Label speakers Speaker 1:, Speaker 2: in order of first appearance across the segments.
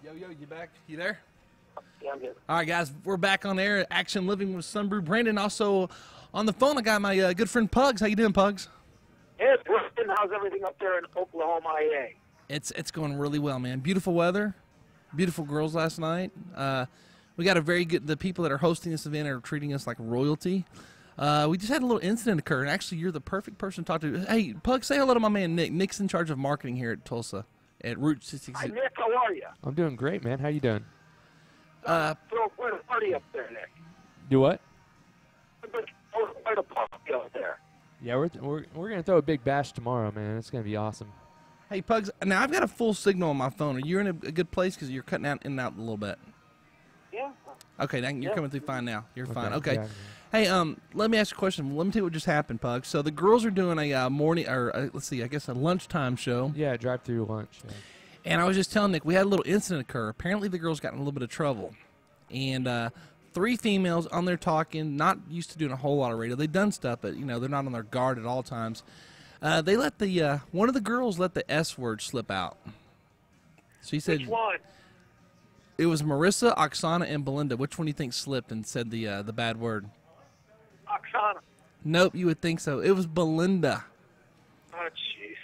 Speaker 1: Yo, you back? You there?
Speaker 2: Yeah, I'm good.
Speaker 1: All right, guys, we're back on air. Action Living with Sunbrew. Brandon, also on the phone, I got my good friend Pugs. How you doing, Pugs?
Speaker 2: Hey, Brandon, how's everything up there in Oklahoma, IA?
Speaker 1: It's going really well, man. Beautiful weather, beautiful girls last night. We got a very good. The people that are hosting this event are treating us like royalty. We just had a little incident occur, and actually, you're the perfect person to talk to. Hey, Pugs, say hello to my man Nick. Nick's in charge of marketing here at Tulsa at Route 66.
Speaker 2: Hi, Nick. How are you?
Speaker 3: I'm doing great, man. How you doing?
Speaker 2: Throw quite a party up there, Nick.
Speaker 3: Do what?
Speaker 2: Throw quite a party up there.
Speaker 3: Yeah, we're gonna throw a big bash tomorrow, man. It's gonna be awesome.
Speaker 1: Hey, Pugs. Now I've got a full signal on my phone. Are you in a good place? Because you're cutting out in and out a little bit.
Speaker 2: Yeah.
Speaker 1: Okay, you're coming through fine now. You're fine. Okay.
Speaker 3: Yeah.
Speaker 1: Hey, let me ask you a question. Let me tell you what just happened, Pugs. So the girls are doing a morning, or let's see, I guess a lunchtime show.
Speaker 3: Yeah, drive-through lunch. Yeah.
Speaker 1: And I was just telling Nick, we had a little incident occur. Apparently the girls got in a little bit of trouble. And 3 females on there talking, not used to doing a whole lot of radio. They've done stuff, but, you know, they're not on their guard at all times. They let one of the girls let the S word slip out. She said,
Speaker 2: Which one?
Speaker 1: It was Marissa, Oksana, and Belinda. Which one do you think slipped and said the bad word?
Speaker 2: Oksana.
Speaker 1: Nope, you would think so. It was Belinda.
Speaker 2: Oh, jeez.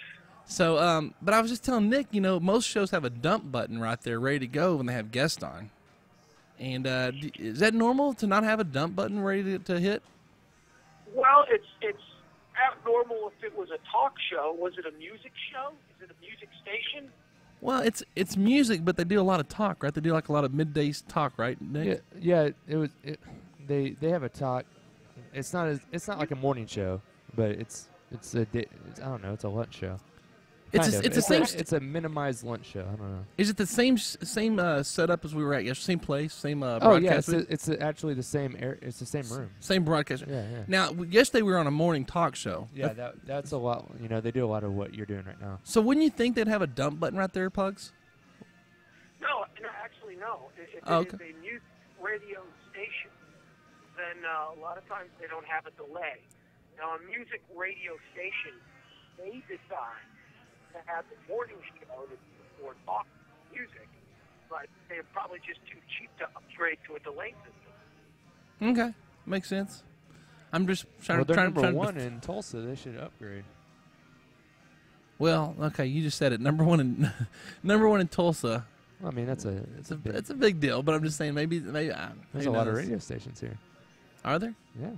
Speaker 1: So, but I was just telling Nick, you know, most shows have a dump button right there ready to go when they have guests on. And is that normal to not have a dump button ready to hit?
Speaker 2: Well, it's abnormal if it was a talk show. Was it a music show? Is it a music station?
Speaker 1: Well, it's music, but they do a lot of talk, right? They do like a lot of midday talk, right, Nick?
Speaker 3: Yeah. They have a talk. It's not like a morning show, but it's I don't know. It's a lunch show. It's a minimized lunch show. I don't know.
Speaker 1: Is it the same setup as we were at yesterday? Same place, same
Speaker 3: Oh yeah,
Speaker 1: broadcast?
Speaker 3: it's actually the same it's the same room.
Speaker 1: Same broadcast.
Speaker 3: Yeah.
Speaker 1: Now, yesterday we were on a morning talk show.
Speaker 3: Yeah, that's a lot. You know, they do a lot of what you're doing right now.
Speaker 1: So wouldn't you think they'd have a dump button right there, Pugs?
Speaker 2: No, actually, no. If it
Speaker 1: okay.
Speaker 2: is a music radio station, then a lot of times they don't have a delay. Now, a music radio station, they decide to have the morning show for talk music, but they're probably just too cheap to upgrade to a delay system.
Speaker 1: Okay, makes sense. I'm just trying
Speaker 3: they're
Speaker 1: to
Speaker 3: number one in Tulsa. They should upgrade.
Speaker 1: Well, okay, you just said it. Number one in Tulsa.
Speaker 3: Well, I mean, it's
Speaker 1: a big deal, but I'm just saying maybe
Speaker 3: there's a lot of radio stations here.
Speaker 1: Are there?
Speaker 3: Yeah.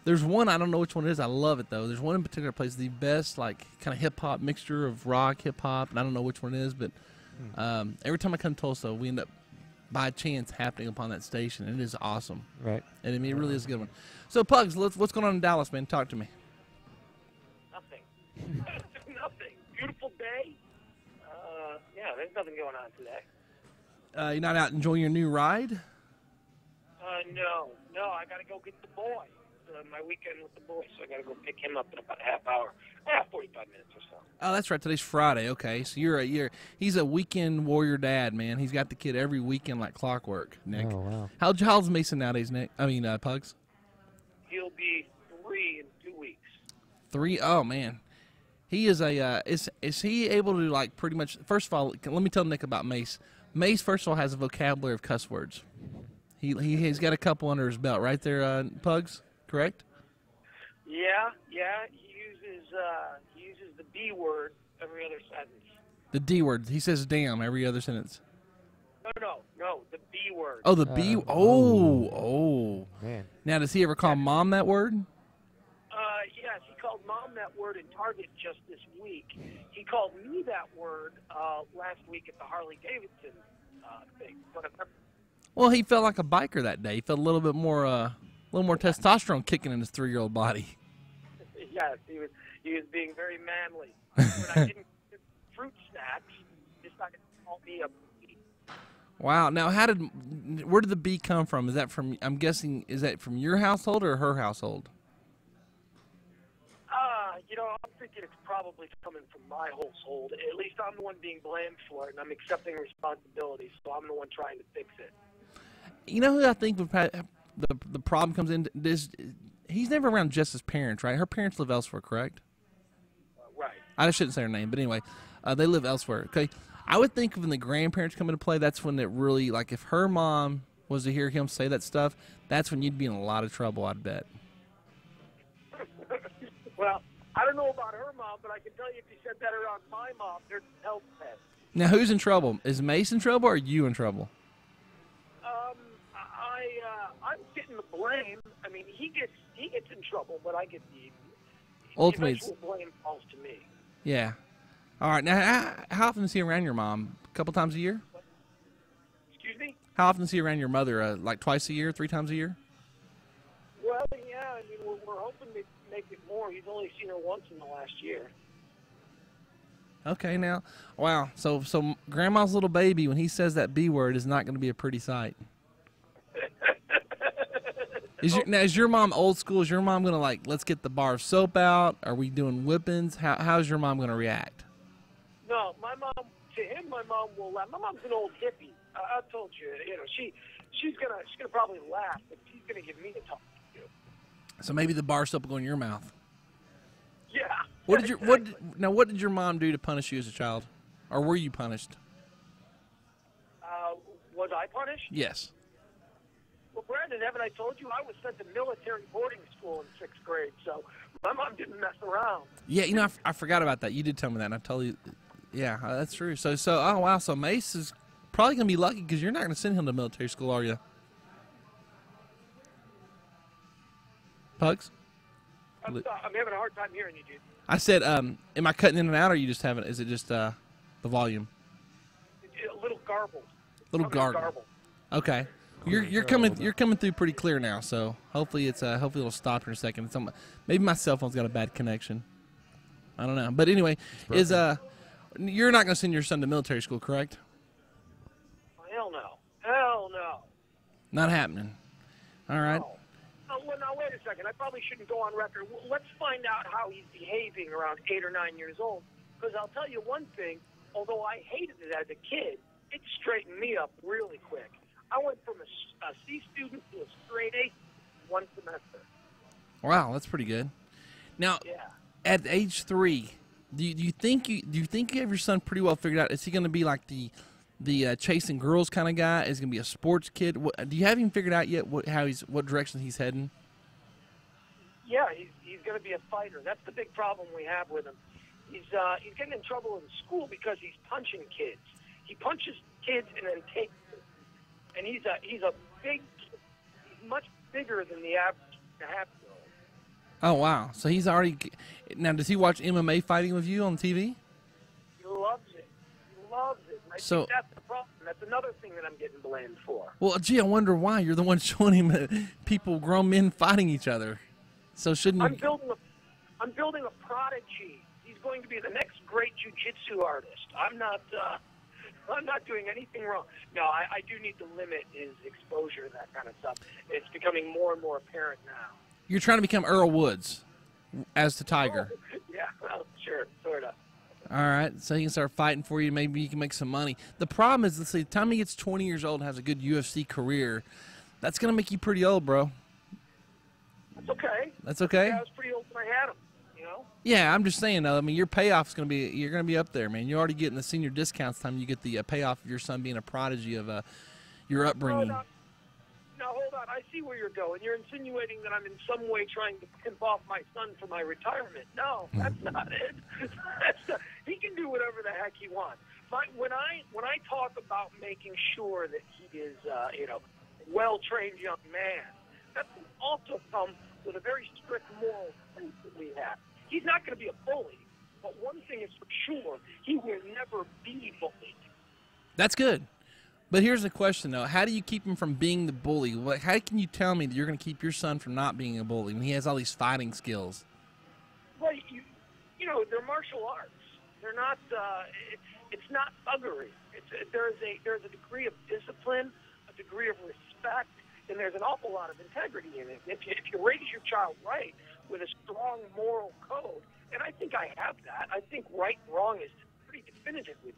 Speaker 1: There's one, I don't know which one it is. I love it, though. There's one in particular place, the best, like, kind of hip-hop mixture of rock, hip-hop, and I don't know which one it is, but every time I come to Tulsa, we end up, by chance, happening upon that station, and it is awesome.
Speaker 3: Right.
Speaker 1: And I mean, it really is a good one. So, Pugs, what's going on in Dallas, man? Talk to me.
Speaker 2: Nothing. Nothing. Beautiful day. Yeah, there's nothing going on today.
Speaker 1: You're not out enjoying your new ride?
Speaker 2: No, I got to go get the boy. My weekend with the boys, so I got to go pick him up in about a half hour. 45 minutes or so.
Speaker 1: Oh, that's right. Today's Friday. Okay, so he's a weekend warrior dad, man. He's got the kid every weekend like clockwork, Nick.
Speaker 3: Oh, wow.
Speaker 1: How old's Mason nowadays, Nick? I mean, Pugs?
Speaker 2: He'll be 3 in 2 weeks.
Speaker 1: 3? Oh, man. He is is he able to, like, pretty much, first of all, let me tell Nick about Mace. Mace, first of all, has a vocabulary of cuss words. He's got a couple under his belt, right there, Pugs? Correct?
Speaker 2: Yeah. He uses the B word every other sentence.
Speaker 1: The D word. He says "damn" every other sentence.
Speaker 2: No, the B word.
Speaker 1: Oh, the B. Oh.
Speaker 3: Man.
Speaker 1: Now, does he ever call Mom that word?
Speaker 2: Yes, he called Mom that word in Target just this week. He called me that word last week at the Harley Davidson thing.
Speaker 1: Well, he felt like a biker that day. He felt a little bit more. A little more testosterone kicking in his 3-year-old body.
Speaker 2: Yes, he was being very manly. When I didn't get fruit snacks, he decided to call me a bee. Wow.
Speaker 1: Now, where did the bee come from? Is that from? I'm guessing, is that from your household or her household?
Speaker 2: I'm thinking it's probably coming from my household. At least I'm the one being blamed for it, and I'm accepting responsibility. So I'm the one trying to fix it.
Speaker 1: You know who I think would the problem comes in? He's never around Jess's parents, right? Her parents live elsewhere, correct?
Speaker 2: Right.
Speaker 1: I shouldn't say her name, but anyway, they live elsewhere. Okay, I would think when the grandparents come into play, that's when it really, like, if her mom was to hear him say that stuff, that's when you'd be in a lot of trouble, I'd bet.
Speaker 2: Well, I don't know about her mom, but I can tell you if you said that around my mom, there's hell fest.
Speaker 1: Now, who's in trouble? Is Mace in trouble or are you in trouble?
Speaker 2: I'm getting the blame. I mean, he gets in trouble, but I get the
Speaker 1: Ultimately,
Speaker 2: eventual blame falls to me.
Speaker 1: Yeah. All right. Now, how often is he around your mom? A couple times a year?
Speaker 2: Excuse me?
Speaker 1: How often is he around your mother? Like twice a year, 3 times a year?
Speaker 2: Well, yeah. I mean, we're hoping to make it more. He's only seen her once in the last year.
Speaker 1: Okay. Now, wow. So Grandma's little baby, when he says that B word, is not going to be a pretty sight. Is your mom old school? Is your mom going to, like, let's get the bar of soap out? Are we doing whippings? How's your mom going to react?
Speaker 2: No, my mom, to him, my mom will laugh. My mom's an old hippie. I told you, she's gonna probably laugh, but she's gonna give me a talk to.
Speaker 1: So maybe the bar soap will go in your mouth.
Speaker 2: Yeah.
Speaker 1: What did your mom do to punish you as a child? Or were you punished?
Speaker 2: Was I punished?
Speaker 1: Yes.
Speaker 2: Well, Brandon, haven't I told you I was sent to military boarding school in 6th grade, so my mom didn't mess around.
Speaker 1: Yeah, I forgot about that. You did tell me that, and I totally, yeah, that's true. So, oh, wow, so Mace is probably going to be lucky because you're not going to send him to military school, are you? Pugs?
Speaker 2: I'm having a hard time hearing you, dude.
Speaker 1: I said, am I cutting in and out, or are you just having, is it just the volume?
Speaker 2: A little garbled.
Speaker 1: Little garbled. Okay. You're coming through pretty clear now, so hopefully it'll stop in a second. Maybe my cell phone's got a bad connection. I don't know, but anyway, you're not going to send your son to military school, correct?
Speaker 2: Hell no.
Speaker 1: Not happening. All right.
Speaker 2: No. Well, now wait a second. I probably shouldn't go on record. Let's find out how he's behaving around 8 or 9 years old. Because I'll tell you one thing. Although I hated it as a kid, it straightened me up really quick. I went from a C student to a straight A one semester.
Speaker 1: Wow, that's pretty good. Now, at age 3, do you think you have your son pretty well figured out? Is he going to be like the chasing girls kind of guy? Is he going to be a sports kid? Do you have him figured out yet? What direction he's heading?
Speaker 2: Yeah, he's going to be a fighter. That's the big problem we have with him. He's getting in trouble in school because he's punching kids. He punches kids and then takes them. And he's a big, he's much bigger than the average half-year-old.
Speaker 1: Oh, wow. So he's already, now does he watch MMA fighting with you on TV?
Speaker 2: He loves it. I think that's the problem. That's another thing that I'm getting blamed for.
Speaker 1: Well, gee, I wonder why. You're the one showing him people, grown men fighting each other. So shouldn't
Speaker 2: I'm building a prodigy. He's going to be the next great jiu-jitsu artist. I'm not doing anything wrong. No, I do need to limit his exposure to that kind of stuff. It's becoming more and more apparent now.
Speaker 1: You're trying to become Earl Woods as the Tiger.
Speaker 2: Oh, yeah, well, sure, sort of.
Speaker 1: All right, so he can start fighting for you. Maybe you can make some money. The problem is, let's see, the time he gets 20 years old and has a good UFC career, that's going to make you pretty old, bro.
Speaker 2: That's okay.
Speaker 1: That's okay?
Speaker 2: Yeah, I was pretty old when I had him, you know?
Speaker 1: Yeah, I'm just saying, though, I mean, your payoff's going to be, you're going to be up there, man. You're already getting the senior discounts time you get the payoff of your son being a prodigy of your upbringing.
Speaker 2: Now, hold on. I see where you're going. You're insinuating that I'm in some way trying to pimp off my son for my retirement. No, that's not it. He can do whatever the heck he wants. When I talk about making sure that he is, well-trained young man, that also comes with a very strict moral sense that we have. He's not going to be a bully, but one thing is for sure, he will never be bullied.
Speaker 1: That's good. But here's the question, though. How do you keep him from being the bully? How can you tell me that you're going to keep your son from not being a bully when he has all these fighting skills?
Speaker 2: Well, they're martial arts. They're not. It's not thuggery. There's a degree of discipline, a degree of respect, and there's an awful lot of integrity in it. If you raise your child right with a strong moral code, and I think I have that. I think right and wrong is pretty definitive with.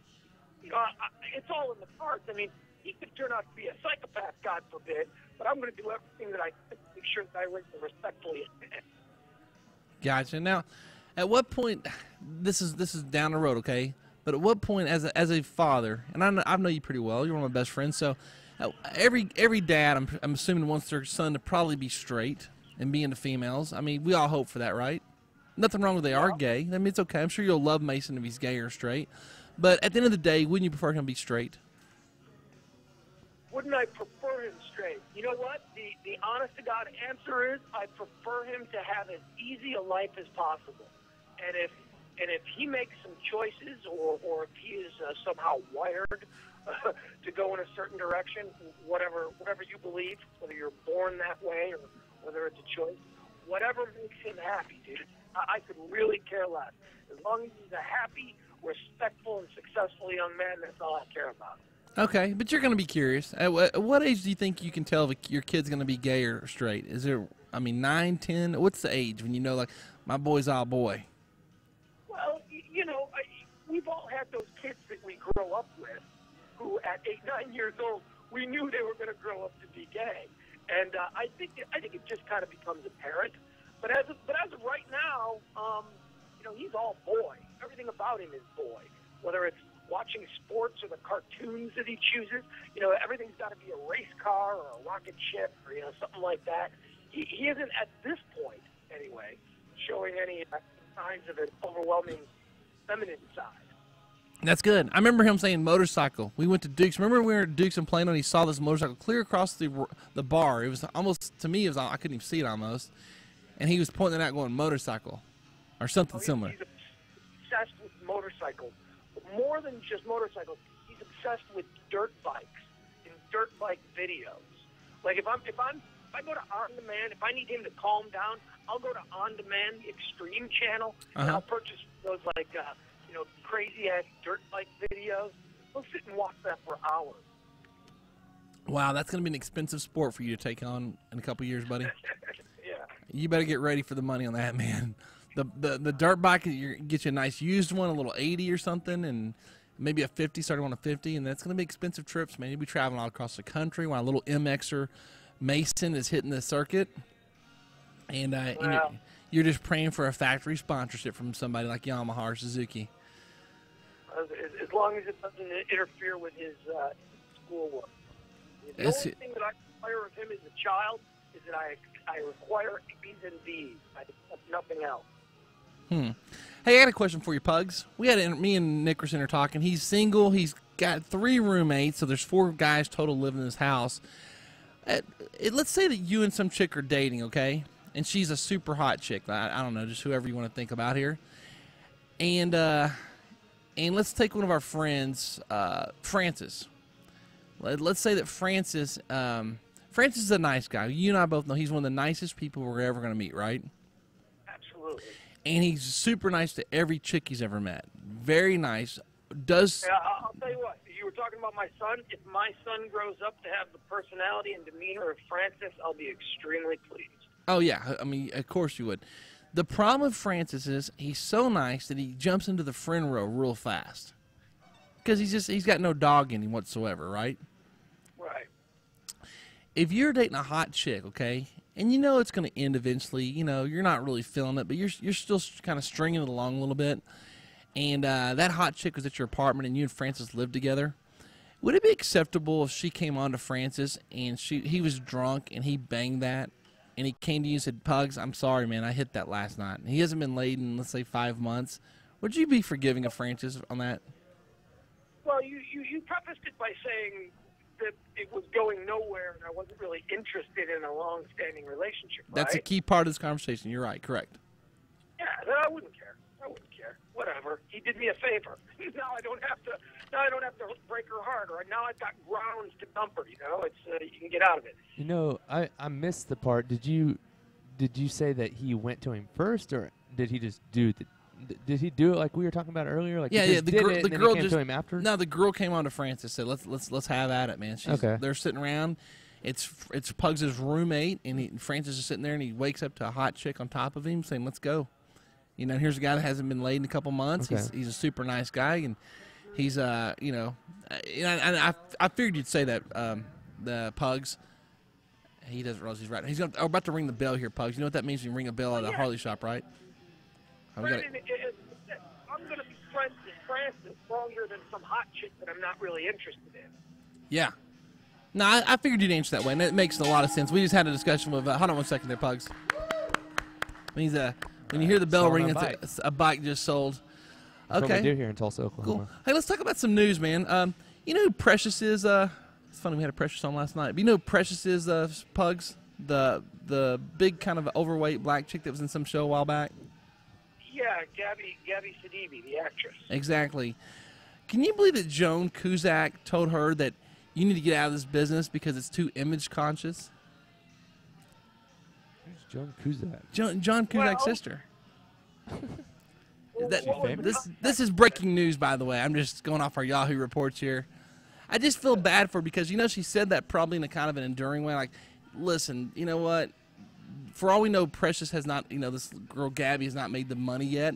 Speaker 2: It's all in the cards. I mean, he could turn out to be a psychopath, God forbid, but I'm going to do everything that I can to make sure that I raise him respectfully.
Speaker 1: Gotcha. Now, at what point, this is down the road, okay? But at what point, as a father, and I know you pretty well, you're one of my best friends, so every dad, I'm assuming, wants their son to probably be straight and be into females. I mean, we all hope for that, right? Nothing wrong with they are gay. I mean, it's okay. I'm sure you'll love Mason if he's gay or straight. But at the end of the day, wouldn't you prefer him to be straight?
Speaker 2: Wouldn't I prefer him straight? You know what? The honest-to-God answer is I prefer him to have as easy a life as possible. And if he makes some choices or if he is somehow wired to go in a certain direction, whatever you believe, whether you're born that way or whether it's a choice, whatever makes him happy, dude, I could really care less. As long as he's a happy, respectful, and successful young man, that's all I care about.
Speaker 1: Okay, but you're going to be curious. At what age do you think you can tell if your kid's going to be gay or straight? Is there, 9, 10? What's the age when you know, like, my boy's all boy?
Speaker 2: Well, we've all had those kids that we grow up with who at 8, 9 years old, we knew they were going to grow up to be gay. And I think it just kind of becomes apparent. But as of right now, he's all boy. Everything about him is boy. Whether it's watching sports or the cartoons that he chooses, everything's got to be a race car or a rocket ship or something like that. He isn't at this point anyway showing any signs of an overwhelming feminine side.
Speaker 1: That's good. I remember him saying motorcycle. We went to Duke's. Remember we were at Duke's and playing and he saw this motorcycle clear across the bar. It was almost, to me, I couldn't even see it almost. And he was pointing it out going motorcycle or something similar.
Speaker 2: He's obsessed with motorcycles. But more than just motorcycles, he's obsessed with dirt bikes and dirt bike videos. Like if I go to On Demand, if I need him to calm down, I'll go to On Demand, the Extreme channel, and I'll purchase those crazy ass dirt bike videos. We'll sit and watch that for hours.
Speaker 1: Wow, that's going to be an expensive sport for you to take on in a couple years, buddy.
Speaker 2: Yeah.
Speaker 1: You better get ready for the money on that, man. The dirt bike, get you a nice used one, a little 80 or something, and maybe a 50, starting on a 50, and that's going to be expensive trips, man. You'll be traveling all across the country while a little MXer Mason is hitting the circuit, and you're just praying for a factory sponsorship from somebody like Yamaha or Suzuki.
Speaker 2: As long as it doesn't interfere with his schoolwork. The only thing that I require of him as a child is that I require A's and B's. Nothing else.
Speaker 1: Hey, I got a question for you, Pugs. Me and Nickerson are talking. He's single. He's got 3 roommates, so there's 4 guys total living in his house. Let's say that you and some chick are dating, okay? And she's a super hot chick. I don't know, just whoever you want to think about here. And let's take one of our friends, Francis. Let's say that Francis is a nice guy. You and I both know he's one of the nicest people we're ever going to meet, right?
Speaker 2: Absolutely.
Speaker 1: And he's super nice to every chick he's ever met. Very nice.
Speaker 2: Yeah, I'll tell you what. You were talking about my son. If my son grows up to have the personality and demeanor of Francis, I'll be extremely pleased.
Speaker 1: Oh, yeah. I mean, of course you would. The problem with Francis is he's so nice that he jumps into the friend row real fast. Because he's got no dog in him whatsoever, right?
Speaker 2: Right.
Speaker 1: If you're dating a hot chick, okay, and you know it's going to end eventually, you're not really feeling it, but you're still kind of stringing it along a little bit, and that hot chick was at your apartment and you and Francis lived together, would it be acceptable if she came on to Francis and he was drunk and he banged that, and he came to you and said, Pugs, I'm sorry, man, I hit that last night. And he hasn't been laid in, let's say, 5 months. Would you be forgiving of Francis on that?
Speaker 2: Well, you prefaced it by saying that it was going nowhere and I wasn't really interested in a long-standing relationship, right?
Speaker 1: That's a key part of this conversation. You're right. Correct.
Speaker 2: Yeah, then I wouldn't care. Whatever. He did me a favor. Now I don't have to break her heart, or now I've got grounds to dump her. It's you can get out of it.
Speaker 3: I missed the part. Did you say that he went to him first, or did he just do it? Did he do it like we were talking about earlier? Like
Speaker 1: yeah. The girl
Speaker 3: came to him after.
Speaker 1: No, the girl came on to Francis. Said let's have at it, man. They're sitting around. It's Pugs' roommate, and Francis is sitting there, and he wakes up to a hot chick on top of him, saying, "Let's go." Here's a guy that hasn't been laid in a couple months. Okay. He's a super nice guy, and he's I figured you'd say that the Pugs. He doesn't realize he's right. We're about to ring the bell here, Pugs. You know what that means when you ring a bell at a Harley shop, right?
Speaker 2: I'm going to be friends with Francis longer than some hot chick that I'm not really interested in.
Speaker 1: Yeah. No, I figured you'd answer that way, and it makes a lot of sense. We just had a discussion with, hold on one second there, Pugs. When you hear the bell ring, it's a bike just sold.
Speaker 3: That's
Speaker 1: okay.
Speaker 3: what we do here in Tulsa, Oklahoma.
Speaker 1: Cool. Hey, let's talk about some news, man. You know who Precious is? It's funny, we had a Precious on last night. But you know who Precious is, Pugs? The big kind of overweight black chick that was in some show a while back?
Speaker 2: Yeah, Gabby Sidibe, the actress.
Speaker 1: Exactly. Can you believe that Joan Cusack told her that you need to get out of this business because it's too image conscious?
Speaker 3: Who's Joan Cusack?
Speaker 1: John Cusack's sister. This is breaking news, by the way. I'm just going off our Yahoo reports here. I just feel bad for her because, you know, she said that probably in a kind of an enduring way. Like, listen, you know what? For all we know, Precious has not, you know, this girl Gabby has not made the money yet.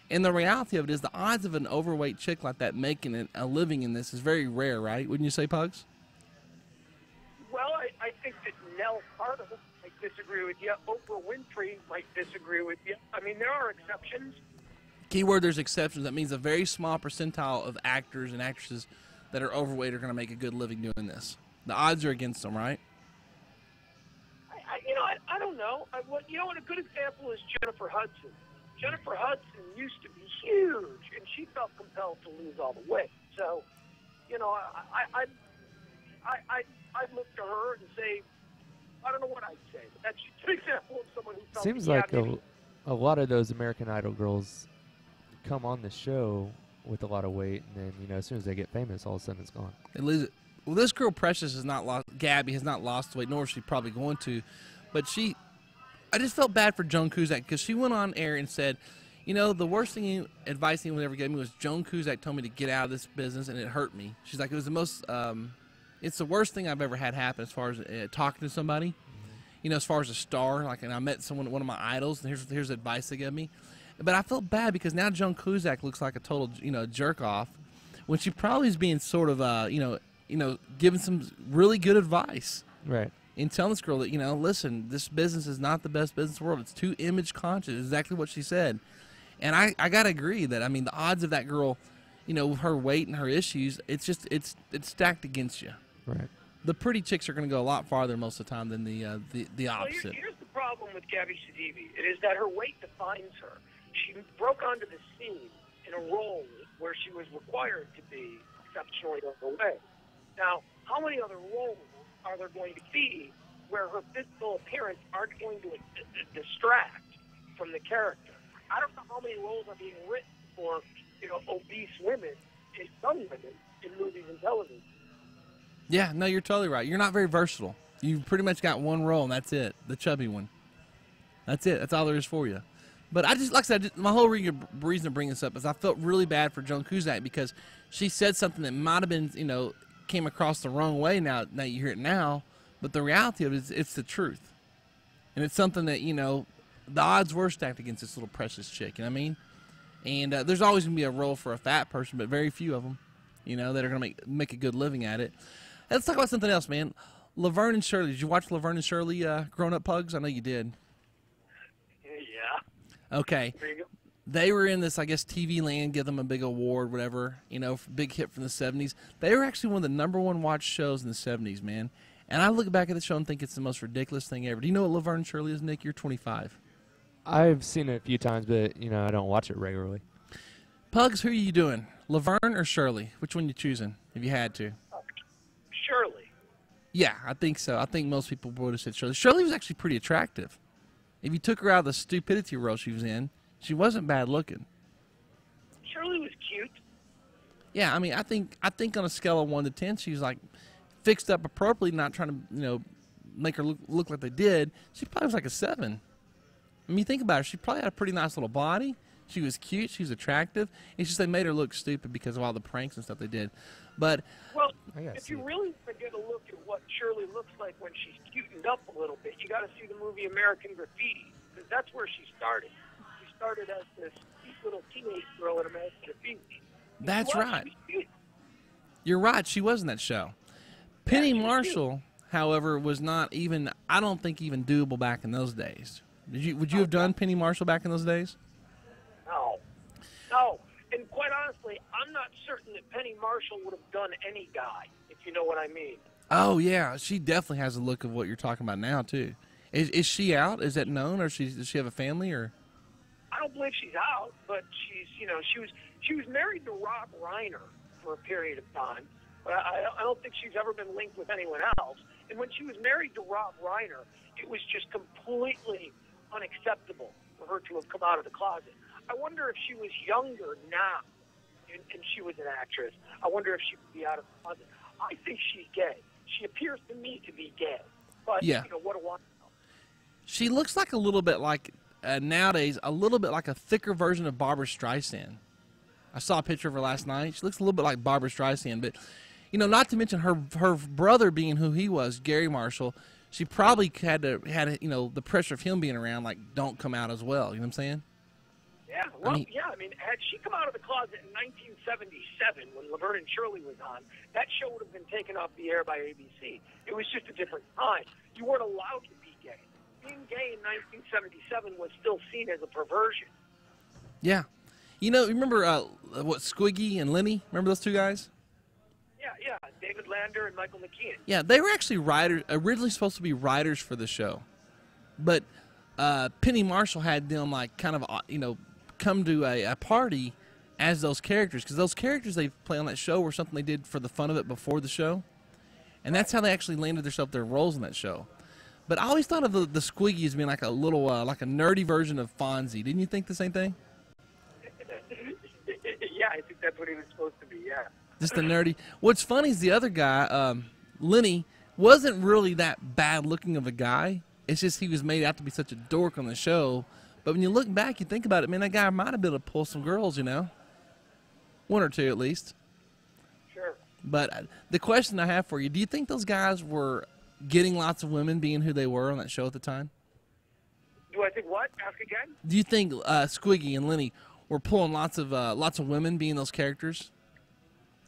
Speaker 1: And the reality of it is the odds of an overweight chick like that making a living in this is very rare, right? Wouldn't you say, Pugs?
Speaker 2: Well, I think that Nell Carter might disagree with you. Oprah Winfrey might disagree with you. I mean, there are exceptions.
Speaker 1: Keyword, there's exceptions. That means a very small percentile of actors and actresses that are overweight are going to make a good living doing this. The odds are against them, right?
Speaker 2: I don't know. A good example is Jennifer Hudson. Jennifer Hudson used to be huge, and she felt compelled to lose all the weight. So, you know, I'd look to her and say, I don't know what I'd say, but that's just an example of someone who felt.
Speaker 3: Seems like a lot of those American Idol girls come on the show with a lot of weight, and then, you know, as soon as they get famous, all of a sudden it's gone.
Speaker 1: They lose it. Well, this girl Precious has not lost. Gabby has not lost weight, nor is she probably going to. But I just felt bad for Joan Cusack because she went on air and said, you know, the worst advice anyone ever gave me was Joan Cusack told me to get out of this business, and it hurt me. She's like, it was the most, it's the worst thing I've ever had happen as far as talking to somebody. Mm-hmm. You know, as far as a star, like, and I met one of my idols, and here's the advice they gave me. But I felt bad because now Joan Cusack looks like a total, you know, jerk off, when she probably is being sort of, you know, giving some really good advice.
Speaker 3: Right.
Speaker 1: And telling this girl that, you know, listen, this business is not the best business in the world. It's too image conscious. Exactly what she said. And I got to agree that, I mean, the odds of that girl, you know, with her weight and her issues, it's stacked against you.
Speaker 3: Right.
Speaker 1: The pretty chicks are going to go a lot farther most of the time than the opposite.
Speaker 2: Well, here's the problem with Gabby Sidibe. It is that her weight defines her. She broke onto the scene in a role where she was required to be exceptionally overweight. Now, how many other roles are there going to be where her physical appearance aren't going to distract from the character? I don't know how many roles are being written for, you know, obese women, young women, in movies and television.
Speaker 1: Yeah, no, you're totally right. You're not very versatile. You've pretty much got one role, and that's it, the chubby one. That's it. That's all there is for you. But I just, like I said, my whole reason to bring this up is I felt really bad for Joan Cusack because she said something that might have been, you know, came across the wrong way now you hear it now, but the reality of it is it's the truth. And it's something that, you know, the odds were stacked against this little Precious chick, you know what I mean? And there's always going to be a role for a fat person, but very few of them, you know, that are going to make a good living at it. Let's talk about something else, man. Laverne and Shirley. Did you watch Laverne and Shirley Grown Up Pugs? I know you did.
Speaker 2: Yeah.
Speaker 1: Okay. They were in this, I guess, TV Land, give them a big award, whatever, you know, big hit from the 70s. They were actually one of the #1 watched shows in the 70s, man. And I look back at the show and think it's the most ridiculous thing ever. Do you know what Laverne and Shirley is, Nick? You're 25.
Speaker 3: I've seen it a few times, but, you know, I don't watch it regularly.
Speaker 1: Pugs, who are you doing? Laverne or Shirley? Which one you choosing, if you had to?
Speaker 2: Shirley.
Speaker 1: Yeah, I think so. I think most people would have said Shirley. Shirley was actually pretty attractive. If you took her out of the stupidity role she was in, she wasn't bad looking.
Speaker 2: Shirley was cute.
Speaker 1: Yeah, I mean, I think on a scale of 1 to 10, she was like fixed up appropriately, not trying to, you know, make her look like they did. She probably was like a 7. I mean, think about her. She probably had a pretty nice little body. She was cute. She was attractive. It's just they made her look stupid because of all the pranks and stuff they did. But
Speaker 2: well, if you really want to get a look at what Shirley looks like when she's cutened up a little bit, you got to see the movie American Graffiti, because that's where she started. She started as this cute little teenage girl in American Graffiti.
Speaker 1: That's right. You're right. She was in that show. Penny Marshall, however, was not even, I don't think, even doable back in those days. Would you have done Penny Marshall back in those days?
Speaker 2: No. And quite honestly, personally, I'm not certain that Penny Marshall would have done any guy, if you know what I mean.
Speaker 1: Oh yeah, she definitely has a look of what you're talking about now too. Is she out? Is that known, or does she have a family, or?
Speaker 2: I don't believe she's out, but she's, she was married to Rob Reiner for a period of time, but I don't think she's ever been linked with anyone else. And when she was married to Rob Reiner, it was just completely unacceptable for her to have come out of the closet. I wonder if she was younger now and she was an actress. I wonder if she would be out of the closet. I think she's gay. She appears to me to be gay. But,
Speaker 1: yeah.
Speaker 2: What do I know?
Speaker 1: She looks like a little bit like, nowadays, a little bit like a thicker version of Barbara Streisand. I saw a picture of her last night. She looks a little bit like Barbara Streisand. But, not to mention her brother being who he was, Gary Marshall, she probably had the pressure of him being around, like, don't come out as well. You know what I'm saying?
Speaker 2: Yeah, well, had she come out of the closet in 1977 when Laverne and Shirley was on, that show would have been taken off the air by ABC. It was just a different time. You weren't allowed to be gay. Being gay in 1977 was still seen as a perversion.
Speaker 1: Yeah. Remember Squiggy and Lenny? Remember those two guys?
Speaker 2: Yeah. David Lander and Michael McKean.
Speaker 1: Yeah, they were actually originally supposed to be writers for the show. But Penny Marshall had them, like, kind of, come to a party as those characters, because those characters they play on that show were something they did for the fun of it before the show, and that's how they actually landed their roles in that show. But I always thought of the Squiggy as being like a little like a nerdy version of Fonzie. Didn't you think the same thing?
Speaker 2: Yeah, I think that's what he was supposed to be. Yeah,
Speaker 1: just a nerdy. What's funny is the other guy, Lenny, wasn't really that bad looking of a guy. It's just he was made out to be such a dork on the show. But when you look back, you think about it, man, that guy might have been able to pull some girls, one or two at least.
Speaker 2: Sure.
Speaker 1: But the question I have for you, do you think those guys were getting lots of women being who they were on that show at the time?
Speaker 2: Do I think what? Ask again?
Speaker 1: Do you think Squiggy and Lenny were pulling lots of women being those characters?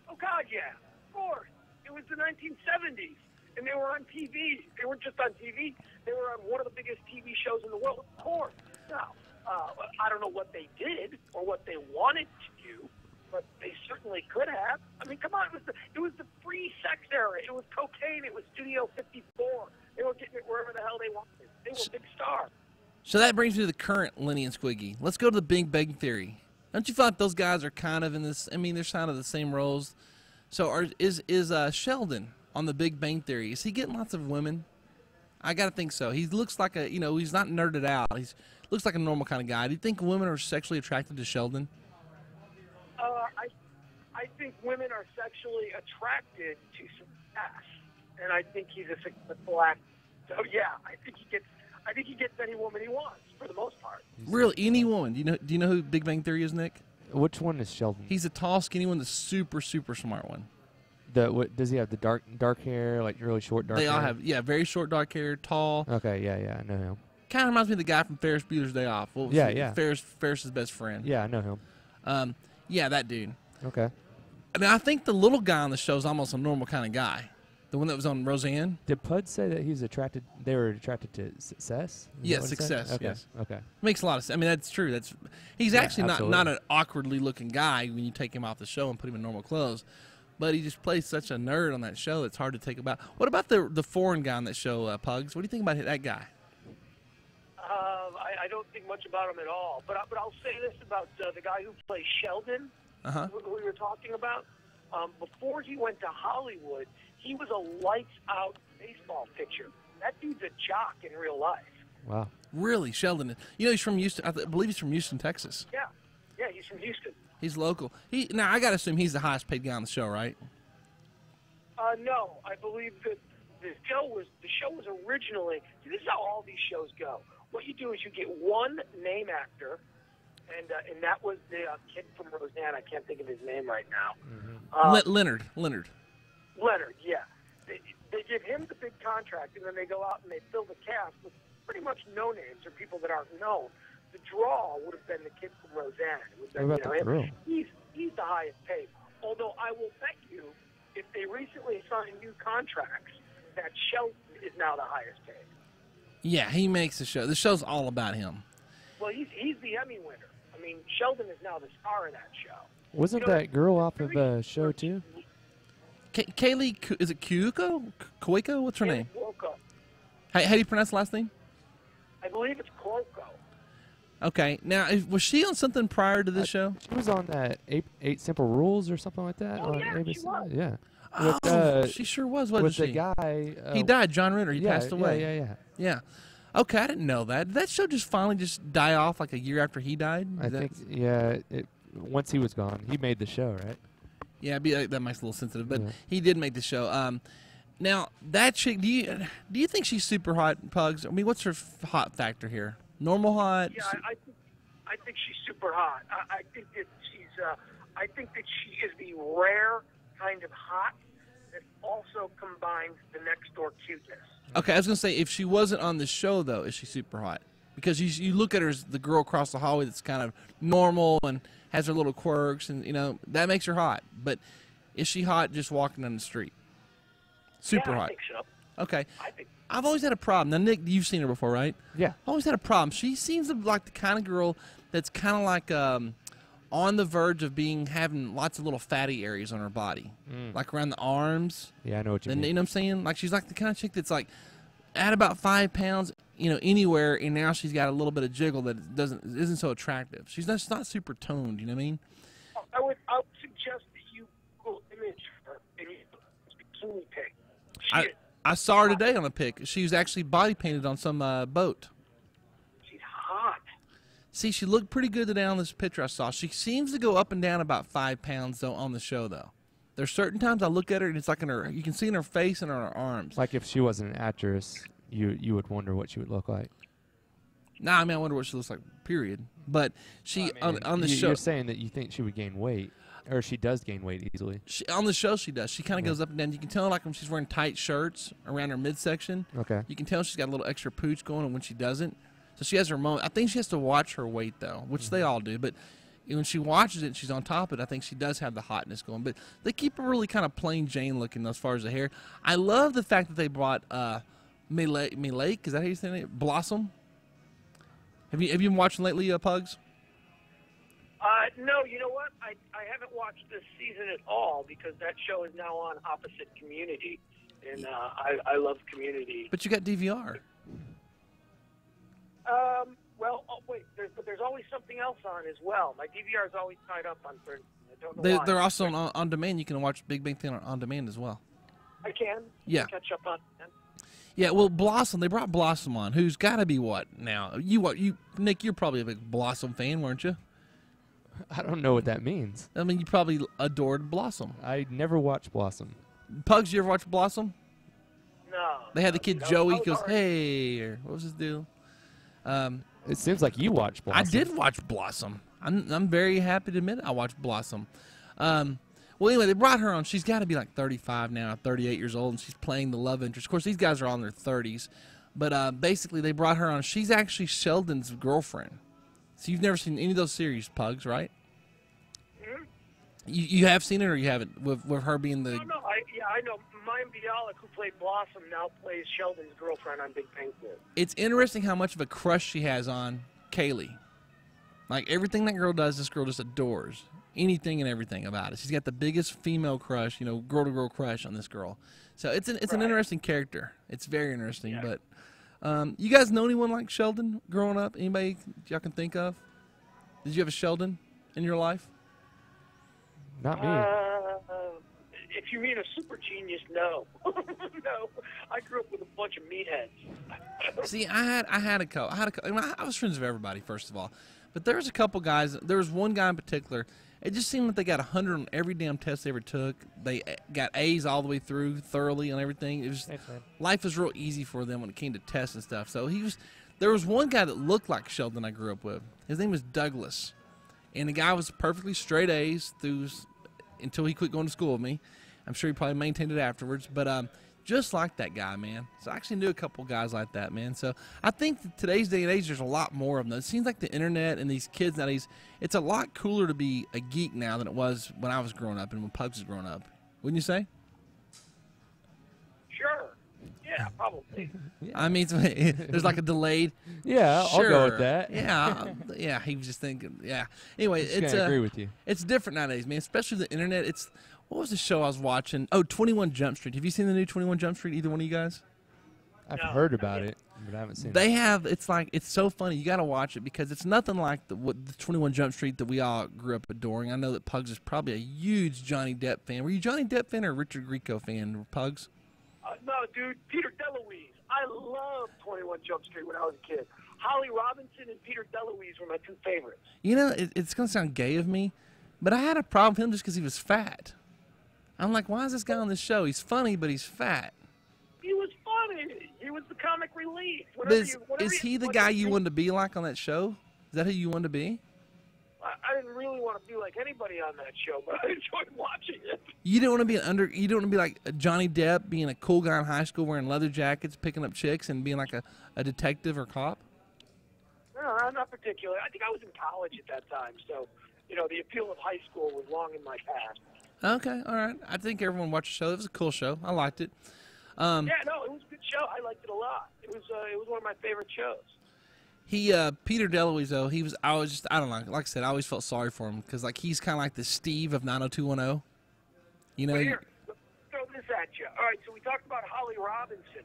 Speaker 2: Oh, God, yeah. Of course. It was the 1970s, and they were on TV. They weren't just on TV. They were on one of the biggest TV shows in the world. Of course. Now, I don't know what they did or what they wanted to do, but they certainly could have. I mean, come on, it was the free sex era. It was cocaine. It was Studio 54. They were getting it wherever the hell they wanted. They were big stars. So
Speaker 1: that brings me to the current Lenny and Squiggy. Let's go to the Big Bang Theory. Don't you feel like those guys are kind of in this? I mean, they're kind of the same roles. So is Sheldon on the Big Bang Theory? Is he getting lots of women? I got to think so. He looks like he's not nerded out. Looks like a normal kind of guy. Do you think women are sexually attracted to Sheldon?
Speaker 2: I think women are sexually attracted to success, and I think he's a successful actor. So yeah, I think he gets any woman he wants for the most part.
Speaker 1: Really, any woman? Do you know who Big Bang Theory is, Nick?
Speaker 3: Which one is Sheldon?
Speaker 1: He's a tall, skinny one, the super, super smart one.
Speaker 3: Does he have the dark hair, like really short dark hair?
Speaker 1: They all have, very short dark hair, tall.
Speaker 3: Okay, yeah, I know him.
Speaker 1: Kind of reminds me of the guy from Ferris Bueller's Day Off.
Speaker 3: Yeah.
Speaker 1: Ferris's best friend.
Speaker 3: Yeah, I know him.
Speaker 1: Yeah, that dude.
Speaker 3: Okay.
Speaker 1: And I think the little guy on the show is almost a normal kind of guy. The one that was on Roseanne.
Speaker 3: Did Pud say that they were attracted to success?
Speaker 1: Yes, success.
Speaker 3: Okay.
Speaker 1: Yes.
Speaker 3: Okay.
Speaker 1: Makes a lot of sense. I mean, that's true. He's actually not an awkwardly looking guy when you take him off the show and put him in normal clothes. But he just plays such a nerd on that show. It's hard to take about. What about the foreign guy on that show, Pugs? What do you think about that guy?
Speaker 2: I don't think much about him at all. But I'll say this about the guy who plays Sheldon, who we were talking about. Before he went to Hollywood, he was a lights-out baseball pitcher. That dude's a jock in real life.
Speaker 3: Wow.
Speaker 1: Really, Sheldon? He's from Houston. I believe he's from Houston, Texas.
Speaker 2: Yeah, he's from Houston.
Speaker 1: He's local. Now, I got to assume he's the highest paid guy on the show, right?
Speaker 2: No, I believe that the show was originally. See, this is how all these shows go. What you do is you get one name actor, and that was the kid from Roseanne. I can't think of his name right now.
Speaker 1: Mm-hmm. Leonard,
Speaker 2: yeah. They give him the big contract, and then they go out and they fill the cast with pretty much no names or people that aren't known. The draw would have been the kid from Roseanne. It would have been, him. He's the highest paid. Although I will bet you, if they recently signed new contracts, that Sheldon is now the highest paid.
Speaker 1: Yeah, he makes the show. The show's all about him.
Speaker 2: Well, he's the Emmy winner. I mean, Sheldon is now the star of that show.
Speaker 3: Wasn't that girl off of a show too?
Speaker 1: Kaylee, is it Kyuko? Koiko? What's her name?
Speaker 2: Cuoco.
Speaker 1: How do you pronounce the last name?
Speaker 2: I believe it's Cuoco.
Speaker 1: Okay. Now, was she on something prior to this show?
Speaker 3: She was on that eight Simple Rules or something like that.
Speaker 2: Oh,
Speaker 3: on
Speaker 2: yeah,
Speaker 3: ABC.
Speaker 2: she was.
Speaker 3: Yeah.
Speaker 1: Oh, she sure was, wasn't
Speaker 3: with
Speaker 1: she?
Speaker 3: the guy.
Speaker 1: He died, John Ritter. He passed away.
Speaker 3: Yeah.
Speaker 1: Yeah. Okay, I didn't know that. Did that show just finally just die off like a year after he died?
Speaker 3: I think, yeah. Once he was gone, he made the show, right?
Speaker 1: Yeah, that makes it a little sensitive, but
Speaker 3: Yeah.
Speaker 1: he did make the show. Now that chick, do you think she's super hot, Pugs? I mean, what's her hot factor here? Normal hot?
Speaker 2: Yeah, I think she's super hot. I think that I think that she is the rare kind of hot that also combines the next door cuteness.
Speaker 1: Okay, I was gonna say if she wasn't on the show though, is she super hot? Because you look at her as the girl across the hallway that's kind of normal and has her little quirks, and that makes her hot. But is she hot just walking down the street? Super
Speaker 2: yeah,
Speaker 1: hot.
Speaker 2: I think so.
Speaker 1: Okay.
Speaker 2: I think
Speaker 1: I've always had a problem. Now, Nick, you've seen her before, right?
Speaker 3: Yeah.
Speaker 1: I've always had a problem. She seems like the kind of girl that's kind of like on the verge of having lots of little fatty areas on her body, like around the arms.
Speaker 3: Yeah, I know what you
Speaker 1: And
Speaker 3: mean.
Speaker 1: you know what I'm saying? Like she's like the kind of chick that's like at about 5 pounds, anywhere, and now she's got a little bit of jiggle that isn't so attractive. She's not super toned. You know what I mean?
Speaker 2: I would suggest that you Google image her and you bikini pic.
Speaker 1: I saw her today on a pic. She was actually body painted on some boat.
Speaker 2: She's hot.
Speaker 1: See, she looked pretty good today on this picture I saw. She seems to go up and down about 5 pounds though on the show though. There's certain times I look at her and it's like you can see in her face and on her arms.
Speaker 3: Like if she wasn't an actress, you would wonder what she would look like.
Speaker 1: Nah, I mean I wonder what she looks like. Period. But she on the show.
Speaker 3: You're saying that you think she would gain weight, or she does gain weight easily.
Speaker 1: On the show, she does. She kind of goes up and down. You can tell, like, when she's wearing tight shirts around her midsection.
Speaker 3: Okay.
Speaker 1: You can tell she's got a little extra pooch going, and when she doesn't. So she has her moment. I think she has to watch her weight, though, which they all do. But when she watches it and she's on top of it, I think she does have the hotness going. But they keep her really kind of plain Jane looking as far as the hair. I love the fact that they brought Milake. Is that how you say it? Blossom? Have you been watching lately, Pugs?
Speaker 2: No, you know what? I haven't watched this season at all because that show is now on opposite Community, and I love Community.
Speaker 1: But you got DVR.
Speaker 2: Well, wait, there's always something else on as well. My DVR is always tied up on Thursday. I don't know why.
Speaker 1: They're also on demand. You can watch Big Bang Theory on demand as well.
Speaker 2: I can.
Speaker 1: Yeah.
Speaker 2: Catch up on.
Speaker 1: Yeah, well, Blossom. They brought Blossom on, who's got to be what now? Nick? You're probably a big Blossom fan, weren't you?
Speaker 3: I don't know what that means.
Speaker 1: I mean, you probably adored Blossom.
Speaker 3: I never watched Blossom.
Speaker 1: Pugs, you ever watch Blossom?
Speaker 2: No.
Speaker 1: They had the kid Joey. He goes, "Hey," or what was his deal?
Speaker 3: It seems like you watched Blossom.
Speaker 1: I did watch Blossom. I'm very happy to admit I watched Blossom. Well, anyway, they brought her on. She's got to be like 35 now, 38 years old, and she's playing the love interest. Of course, these guys are all in their 30s. But basically, they brought her on. She's actually Sheldon's girlfriend. So you've never seen any of those series, Pugs, right?
Speaker 2: Mm-hmm.
Speaker 1: You have seen it, or you haven't, with her being the...
Speaker 2: No, I know. Mayim Bialik, who played Blossom, now plays Sheldon's girlfriend on Big Bang Theory.
Speaker 1: It's interesting how much of a crush she has on Kaylee. Like, everything that girl does, this girl just adores. Anything and everything about it. She's got the biggest female crush, girl-to-girl crush on this girl. So it's an interesting character. It's very interesting.
Speaker 2: Yeah.
Speaker 1: But you guys know anyone like Sheldon growing up? Anybody y'all can think of? Did you have a Sheldon in your life?
Speaker 3: Not me.
Speaker 2: If you mean a super genius, no. No. I grew up with a bunch of meatheads.
Speaker 1: See, I had a couple. I was friends with everybody, first of all. But there was a couple guys. There was one guy in particular. It just seemed like they got 100 on every damn test they ever took. They got A's all the way through, thoroughly on everything. It was life was real easy for them when it came to tests and stuff. So there was one guy that looked like Sheldon I grew up with. His name was Douglas, and the guy was perfectly straight A's until he quit going to school with me. I'm sure he probably maintained it afterwards, but just like that guy, man. So I actually knew a couple guys like that, man. So I think that today's day and age, there's a lot more of them. It seems like the internet and these kids nowadays, it's a lot cooler to be a geek now than it was when I was growing up and when Pugs was growing up. Wouldn't you say?
Speaker 2: Sure. Yeah, Yeah, probably.
Speaker 3: Yeah.
Speaker 1: I mean, there's like a delayed.
Speaker 3: Yeah,
Speaker 1: sure.
Speaker 3: I'll go with that.
Speaker 1: Yeah, yeah. He was just thinking. Yeah. Anyway, it's
Speaker 3: agree with you.
Speaker 1: It's different nowadays, man. Especially the internet. It's what was the show I was watching? Oh, 21 Jump Street. Have you seen the new 21 Jump Street? Either one of you guys?
Speaker 3: I've heard about it, but I haven't seen it.
Speaker 1: They have. It's like it's so funny. You got to watch it because it's nothing like the 21 Jump Street that we all grew up adoring. I know that Pugs is probably a huge Johnny Depp fan. Were you a Johnny Depp fan or a Richard Grieco fan, Pugs?
Speaker 2: No, dude, Peter DeLuise. I loved 21 Jump Street when I was a kid. Holly Robinson and Peter DeLuise were my two favorites.
Speaker 1: You know, it's going to sound gay of me, but I had a problem with him just because he was fat. I'm like, why is this guy on this show? He's funny, but he's fat.
Speaker 2: He was funny. He was the comic relief.
Speaker 1: Is he the guy you wanted to be like on that show? Is that who you wanted to be?
Speaker 2: I didn't really want to be like anybody on that show, but I enjoyed watching it.
Speaker 1: You didn't want to be you don't want to be like Johnny Depp, being a cool guy in high school, wearing leather jackets, picking up chicks, and being like a detective or cop?
Speaker 2: No, not particularly. I think I was in college at that time, so the appeal of high school was long in my past.
Speaker 1: Okay, all right. I think everyone watched the show. It was a cool show. I liked it.
Speaker 2: Yeah, no, it was a good show. I liked it a lot. It was one of my favorite shows.
Speaker 1: Peter DeLuise, though, I don't know. Like I said, I always felt sorry for him because, like, he's kind of like the Steve of 90210. You know?
Speaker 2: Well, here, let's throw this at you. All right, so we talked about Holly Robinson.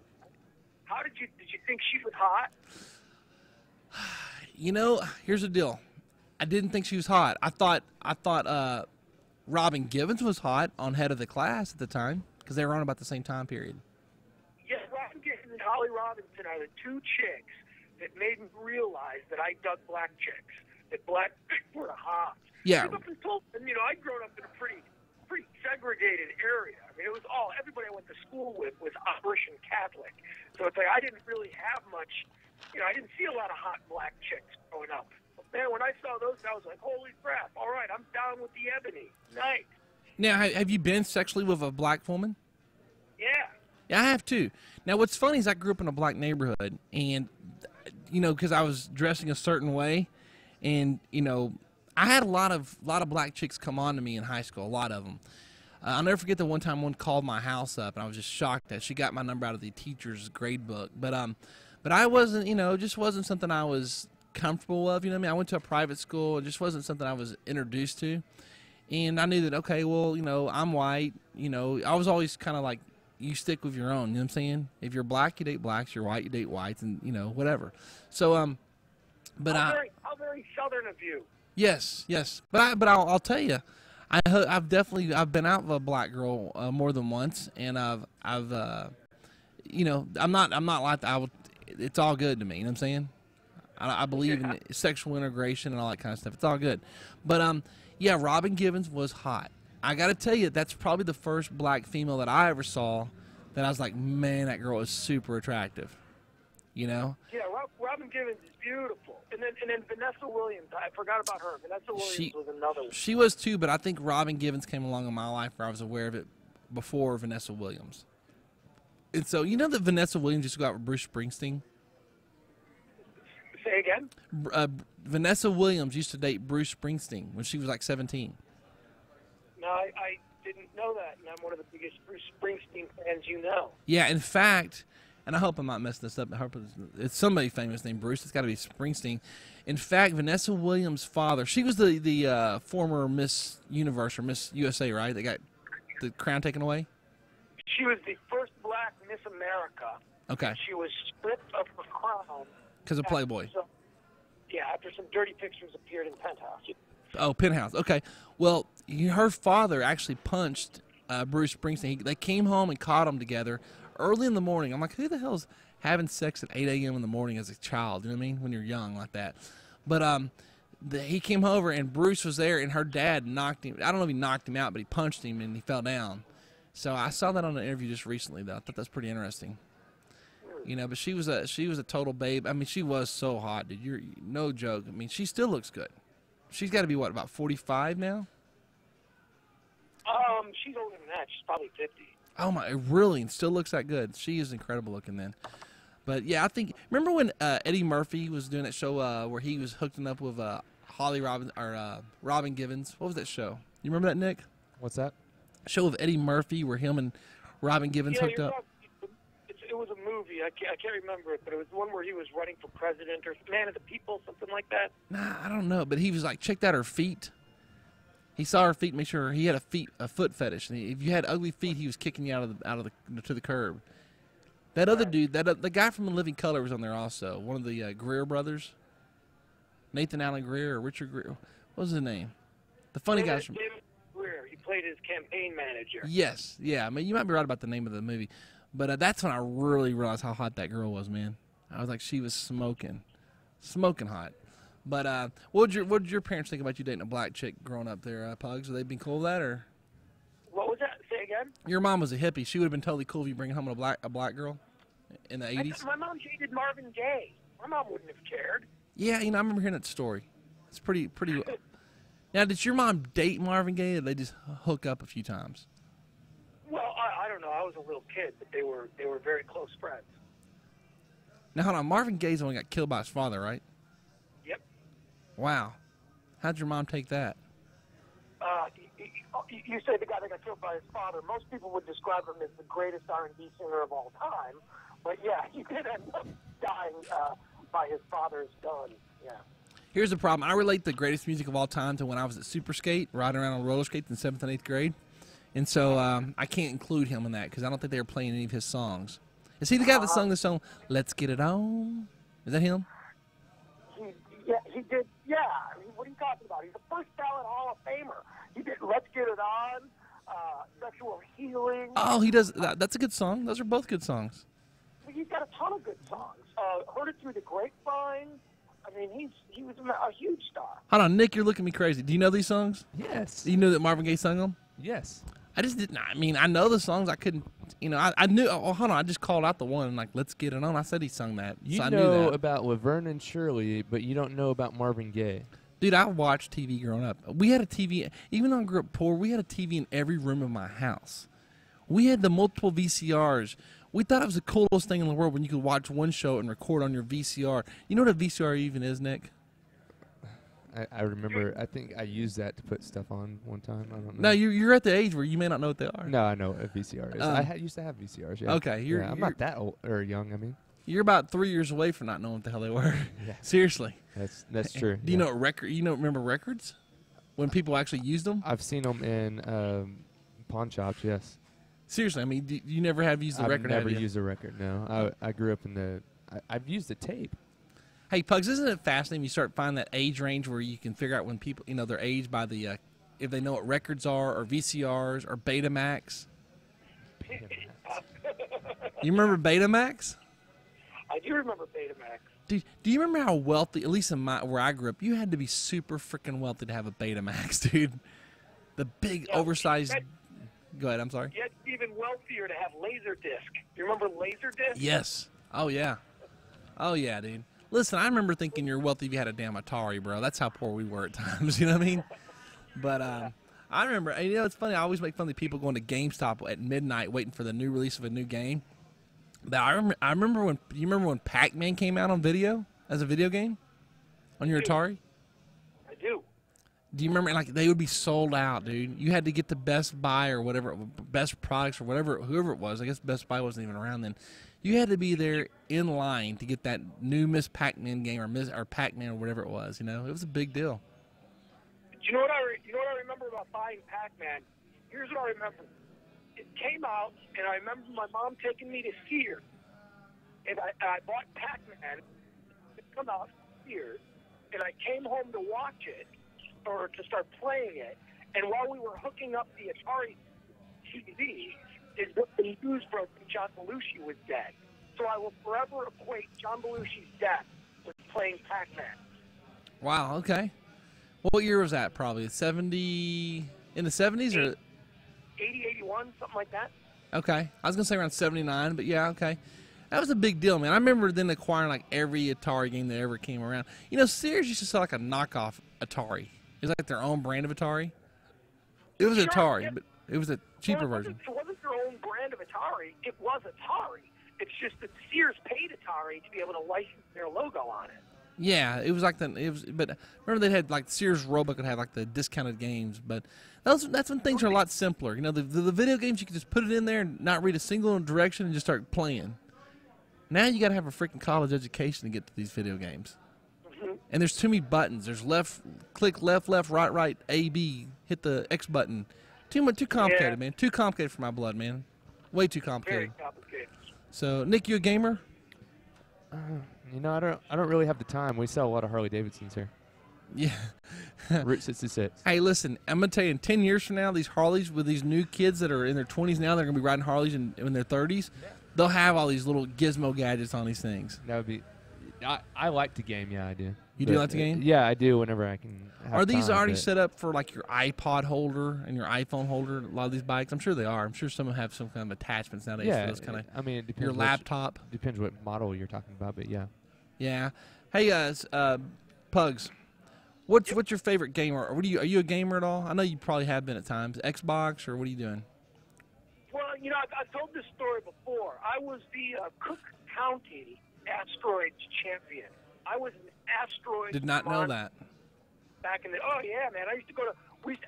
Speaker 2: How did you think she was hot?
Speaker 1: Here's the deal. I didn't think she was hot. I thought Robin Givens was hot on Head of the Class at the time because they were on about the same time period.
Speaker 2: Yes, Robin Givens and Holly Robinson are the two chicks that made me realize that I dug black chicks, that black chicks were hot.
Speaker 1: Yeah.
Speaker 2: Up until, I'd grown up in a pretty segregated area. I mean, it was everybody I went to school with was Irish and Catholic. So it's like I didn't really have much, I didn't see a lot of hot black chicks growing up. But man, when I saw those, I was like, holy crap, all right, I'm down with the ebony. Nice.
Speaker 1: Now, have you been sexually with a black woman?
Speaker 2: Yeah.
Speaker 1: Yeah, I have too. Now, what's funny is I grew up in a black neighborhood, and because I was dressing a certain way, and I had a lot of black chicks come on to me in high school, a lot of them. I'll never forget the one time one called my house up, and I was just shocked that she got my number out of the teacher's grade book. But I wasn't, it just wasn't something I was comfortable with. You know what I mean? I went to a private school. It just wasn't something I was introduced to, and I knew that okay, well, I'm white. I was always kind of like, you stick with your own. You know what I'm saying? If you're black, you date blacks. You're white, you date whites, and whatever. So but
Speaker 2: how very southern of you.
Speaker 1: Yes. But I'll tell you, I've been out with a black girl more than once, and I'm not like that. It's all good to me. You know what I'm saying? I believe in sexual integration and all that kind of stuff. It's all good. But yeah, Robin Givens was hot. I got to tell you, that's probably the first black female that I ever saw that I was like, man, that girl is super attractive.
Speaker 2: Yeah, Robin Givens is beautiful. And then Vanessa Williams, I forgot about her. Vanessa Williams was another one.
Speaker 1: She was too, but I think Robin Givens came along in my life where I was aware of it before Vanessa Williams. And so, that Vanessa Williams used to go out with Bruce Springsteen?
Speaker 2: Say again?
Speaker 1: Vanessa Williams used to date Bruce Springsteen when she was like 17.
Speaker 2: No, I didn't know that, and I'm one of the biggest Bruce Springsteen fans you know.
Speaker 1: Yeah, in fact, and I hope I'm not messing this up, I hope it's somebody famous named Bruce. It's got to be Springsteen. In fact, Vanessa Williams' father, she was the former Miss Universe or Miss USA, right? They got the crown taken away?
Speaker 2: She was the first black Miss America.
Speaker 1: Okay.
Speaker 2: She was stripped of her crown.
Speaker 1: Because of Playboy.
Speaker 2: After some dirty pictures appeared in Penthouse.
Speaker 1: Oh, Penthouse. Okay. Well, her father actually punched Bruce Springsteen. They came home and caught them together early in the morning. I'm like, who the hell's having sex at 8 a.m. in the morning as a child? You know what I mean? When you're young like that. But he came over, and Bruce was there, and her dad knocked him. I don't know if he knocked him out, but he punched him, and he fell down. So I saw that on an interview just recently, though. I thought that's pretty interesting. But she was a total babe. I mean, she was so hot, dude. You're no joke. I mean, she still looks good. She's got to be what, about 45 now?
Speaker 2: She's older than that. She's probably 50.
Speaker 1: Oh my, really? And still looks that good. She is incredible looking then. But yeah, I think remember when Eddie Murphy was doing that show where he was hooking up with Robin Givens? What was that show? You remember that, Nick?
Speaker 3: What's that?
Speaker 1: Show of Eddie Murphy where him and Robin Givens hooked up.
Speaker 2: It was a movie. I can't remember it, but it was the one where he was running for president or Man of the People, something like that.
Speaker 1: Nah, I don't know. But he was like, checked out her feet. He saw her feet, make sure he had a foot fetish. And if you had ugly feet, he was kicking you to the curb. That other dude, the guy from The Living Color was on there also. One of the Greer brothers, Nathan Allen Greer or Richard Greer. What was his name? The funny guy from
Speaker 2: Greer. He played his campaign manager.
Speaker 1: Yes, yeah. I mean, you might be right about the name of the movie, but that's when I really realized how hot that girl was, man. I was like, she was smoking hot. But what did your parents think about you dating a black chick growing up there, Pugs? Have they been cool with that, or?
Speaker 2: What was that? Say again?
Speaker 1: Your mom was a hippie. She would have been totally cool if you bring home a black girl in the 80s.
Speaker 2: My mom hated Marvin Gaye. My mom wouldn't have cared.
Speaker 1: Yeah, I remember hearing that story. It's pretty. Now, did your mom date Marvin Gaye, or did they just hook up a few times?
Speaker 2: Well, I don't know. I was a little kid, but they were very close friends.
Speaker 1: Now, hold on. Marvin Gaye's the one who got killed by his father, right?
Speaker 2: Yep.
Speaker 1: Wow. How'd your mom take that?
Speaker 2: You say the guy that got killed by his father. Most people would describe him as the greatest R&B singer of all time. But, yeah, he did end up dying by his father's gun. Yeah. Here's
Speaker 1: the problem. I relate the greatest music of all time to when I was at Super Skate, riding around on roller skates in 7th and 8th grade. And so I can't include him in that because I don't think they were playing any of his songs. Is he the guy that sung the song, Let's Get It On? Is that him?
Speaker 2: He did. Yeah. I mean, what are you talking about? He's a first ballot Hall of Famer. He did Let's Get It On, Sexual Healing.
Speaker 1: Oh, he does. That's a good song. Those are both good songs.
Speaker 2: He's got a ton of good songs. Heard It Through the Grapevine. I mean, he was a huge star.
Speaker 1: Hold on, Nick, you're looking at me crazy. Do you know these songs?
Speaker 3: Yes.
Speaker 1: Do you know that Marvin Gaye sung them?
Speaker 3: Yes.
Speaker 1: I just didn't. I mean, I know the songs. I couldn't. I knew. Oh, hold on. I just called out the one like, Let's Get It On. I said he sung that.
Speaker 3: You
Speaker 1: so
Speaker 3: know about Laverne and Shirley, but you don't know about Marvin Gaye.
Speaker 1: Dude, I watched TV growing up. We had a TV. Even though I grew up poor, we had a TV in every room of my house. We had the multiple VCRs. We thought it was the coolest thing in the world when you could watch one show and record on your VCR. You know what a VCR even is, Nick?
Speaker 3: I remember. I think I used that to put stuff on one time. I don't know.
Speaker 1: No, you're at the age where you may not know what they are.
Speaker 3: No, I know what a VCR is. I used to have VCRs. Yeah.
Speaker 1: Okay,
Speaker 3: I'm not that old or young. I mean,
Speaker 1: you're about 3 years away from not knowing what the hell they were.
Speaker 3: Yeah.
Speaker 1: Seriously.
Speaker 3: That's true.
Speaker 1: Do you know what record? You remember records when people actually used them?
Speaker 3: I've seen them in pawn shops. Yes.
Speaker 1: Seriously, I mean, you never have used the record.
Speaker 3: I've never used a record. No, I grew up in the. I've used a tape.
Speaker 1: Hey, Pugs, isn't it fascinating? You start finding that age range where you can figure out when people, their age by the, if they know what records are, or VCRs, or Betamax. You remember Betamax?
Speaker 2: I do remember Betamax.
Speaker 1: Do you remember how wealthy, at least in where I grew up, you had to be super freaking wealthy to have a Betamax, dude. The big, oversized. Go ahead. I'm sorry.
Speaker 2: You had to be even wealthier to have Laserdisc. You remember Laserdisc?
Speaker 1: Yes. Oh yeah. Oh yeah, dude. Listen, I remember thinking you're wealthy if you had a damn Atari, bro. That's how poor we were at times, you know what I mean? But I remember, it's funny, I always make fun of the people going to GameStop at midnight waiting for the new release of a new game. But I remember when Pac-Man came out on video, as a video game? On your Atari?
Speaker 2: I do.
Speaker 1: Do you remember, like, they would be sold out, dude? You had to get the Best Buy or whatever, Best Products or whatever, whoever it was. I guess Best Buy wasn't even around then. You had to be there in line to get that new Miss Pac-Man game or Pac-Man or whatever it was. It was a big deal.
Speaker 2: You know what I remember about buying Pac-Man? Here's what I remember. It came out, and I remember my mom taking me to Sears, and I bought Pac-Man. It come out Sears, and I came home to watch it or to start playing it. And while we were hooking up the Atari TV, is what the news broke that John Belushi was dead. So I will forever equate John Belushi's death with playing Pac-Man.
Speaker 1: Wow, okay. What year was that, probably? In the 70s or?
Speaker 2: 80, 81, something like that.
Speaker 1: Okay. I was going to say around 79, but yeah, okay. That was a big deal, man. I remember then acquiring like every Atari game that ever came around. Sears used to sell like a knockoff Atari. It was like their own brand of Atari. It was Atari, but it was a cheaper version.
Speaker 2: It wasn't their own brand of Atari. It was Atari. It's just that Sears paid Atari to be able to license their logo on it.
Speaker 1: Yeah, it was like but remember they had like Sears Roebuck would have like the discounted games, but that's when things are a lot simpler. The video games you can just put it in there and not read a single direction and just start playing. Now you got to have a freaking college education to get to these video games. And there's too many buttons. There's click left, right, A, B, hit the X button. Too complicated, man. Too complicated for my blood, man. Way too complicated.
Speaker 2: Very complicated.
Speaker 1: So, Nick, you a gamer?
Speaker 3: You know, I don't really have the time. We sell a lot of Harley Davidsons here.
Speaker 1: Yeah.
Speaker 3: Route 66.
Speaker 1: Hey, listen, I'm going to tell you, in 10 years from now, these Harleys with these new kids that are in their 20s now, they're going to be riding Harleys in their 30s. They'll have all these little gizmo gadgets on these things.
Speaker 3: That would be... I like to game, yeah, I do.
Speaker 1: You do like to game?
Speaker 3: Yeah, I do whenever I can have
Speaker 1: Are these
Speaker 3: time,
Speaker 1: already set up for, like, your iPod holder and your iPhone holder, a lot of these bikes? I'm sure they are. I'm sure some of them have some kind of attachments nowadays for those kind of...
Speaker 3: I mean, it depends
Speaker 1: your laptop.
Speaker 3: Depends what model you're talking about, but yeah.
Speaker 1: Yeah. Hey, guys, Pugs, what's your favorite game? Or are you a gamer at all? I know you probably have been at times. Xbox, or what are you doing?
Speaker 2: Well, you know, I've told this story before. I was the Cook County Asteroids champion. I was an asteroid.
Speaker 1: Did not know that.
Speaker 2: Back in the man, I used to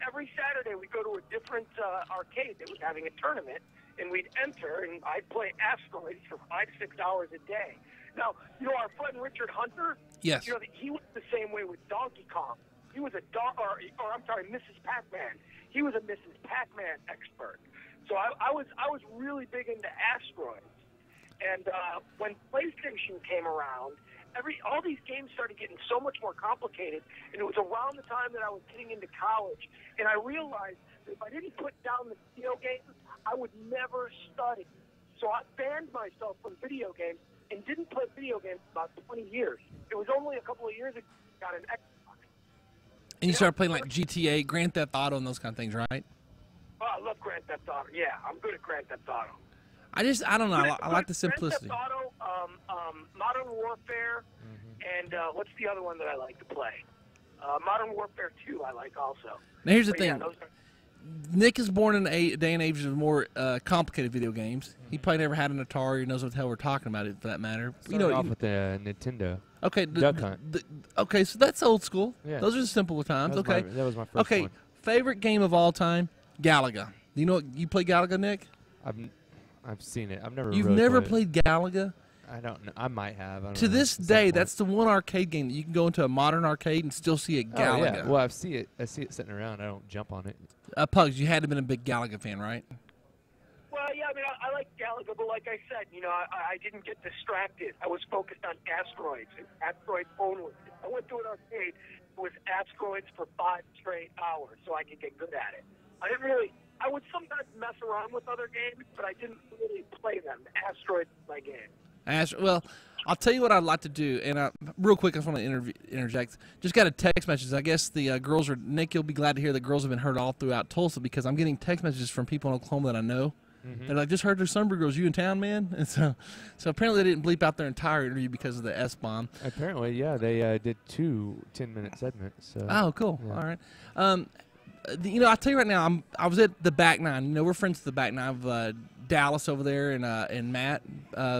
Speaker 2: every Saturday we'd go to a different arcade that was having a tournament, and we'd enter, and I'd play asteroids for 5 to 6 hours a day. Now, you know, our friend Richard Hunter.
Speaker 1: Yes.
Speaker 2: You know, he was the same way with Donkey Kong. He was Mrs. Pac-Man. He was a Mrs. Pac-Man expert. So I was really big into asteroids. And when PlayStation came around, all these games started getting so much more complicated, and it was around the time that I was getting into college, and I realized that if I didn't put down the video games, I would never study. So I banned myself from video games and didn't play video games for about 20 years. It was only a couple of years ago I got an Xbox.
Speaker 1: And you started playing like GTA, Grand Theft Auto, and those kind of things, right?
Speaker 2: Oh, I love Grand Theft Auto. Yeah, I'm good at Grand Theft Auto.
Speaker 1: I don't know. I like the simplicity.
Speaker 2: Grand Theft Auto, Modern Warfare, and what's the other one that I like to play? Modern Warfare 2 I like also.
Speaker 1: Now, here's the thing. Nick is born in a day and age of more complicated video games. He probably never had an Atari or knows what the hell we're talking about, for that matter.
Speaker 3: Started off with the Nintendo.
Speaker 1: Okay.
Speaker 3: Duck Hunt.
Speaker 1: Okay, so that's old school.
Speaker 3: Yeah.
Speaker 1: Those are the simpler times.
Speaker 3: That was my first one.
Speaker 1: Favorite game of all time, Galaga. Do you know you play Galaga, Nick?
Speaker 3: I've seen it. I've never.
Speaker 1: You've never played Galaga?
Speaker 3: I don't know. I might have. I don't
Speaker 1: to
Speaker 3: know.
Speaker 1: this day, that's the one arcade game that you can go into a modern arcade and still see a Galaga.
Speaker 3: Oh, yeah. Well, I see it sitting around. I don't jump on it.
Speaker 1: Pugs, you had to have been a big Galaga fan, right?
Speaker 2: Well, yeah, I mean, I like Galaga, but like I said, you know, I didn't get distracted. I was focused on asteroids and asteroids only. I went to an arcade with asteroids for 5 straight hours so I could get good at it. I would sometimes mess around with other games, but I didn't really play them. Asteroids is my game.
Speaker 1: Well, I'll tell you what I'd like to do, and real quick, I just want to interject. Just got a text message. I guess the girls are, Nick, you'll be glad to hear the girls have been heard all throughout Tulsa, because I'm getting text messages from people in Oklahoma that I know. They're like, just heard there's Sunbury girls. You in town, man? And so apparently they didn't bleep out their entire interview because of the S-bomb.
Speaker 3: Apparently, yeah, they did 2 10-minute segments. So.
Speaker 1: Oh, cool.
Speaker 3: Yeah.
Speaker 1: All right. You know, I'll tell you right now, I was at the Back Nine. You know, we're friends with the Back Nine of Dallas over there and Matt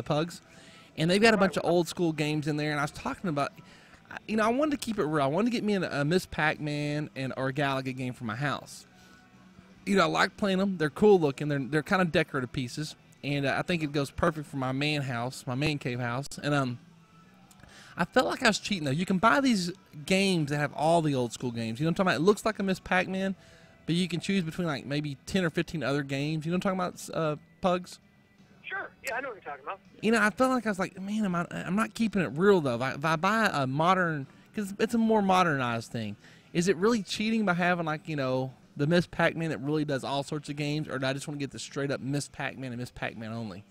Speaker 1: Pugs. And they've got a bunch of old school games in there. And I was talking about, you know, I wanted to keep it real. I wanted to get me a Miss Pac-Man or a Galaga game for my house. You know, I like playing them. They're cool looking. They're kind of decorative pieces. And I think it goes perfect for my man cave house. And I felt like I was cheating, though. You can buy these games that have all the old school games. You know what I'm talking about? It looks like a Miss Pac-Man, but you can choose between like maybe 10 or 15 other games. You know what I'm talking about, Pugs?
Speaker 2: Sure. Yeah, I know what you're talking about.
Speaker 1: You know, I felt like I was like, man, I'm not keeping it real, though. If I buy a modern, because it's a more modernized thing, is it really cheating by having, like, you know, the Miss Pac-Man that really does all sorts of games, or do I just want to get the straight-up Miss Pac-Man and Miss Pac-Man only?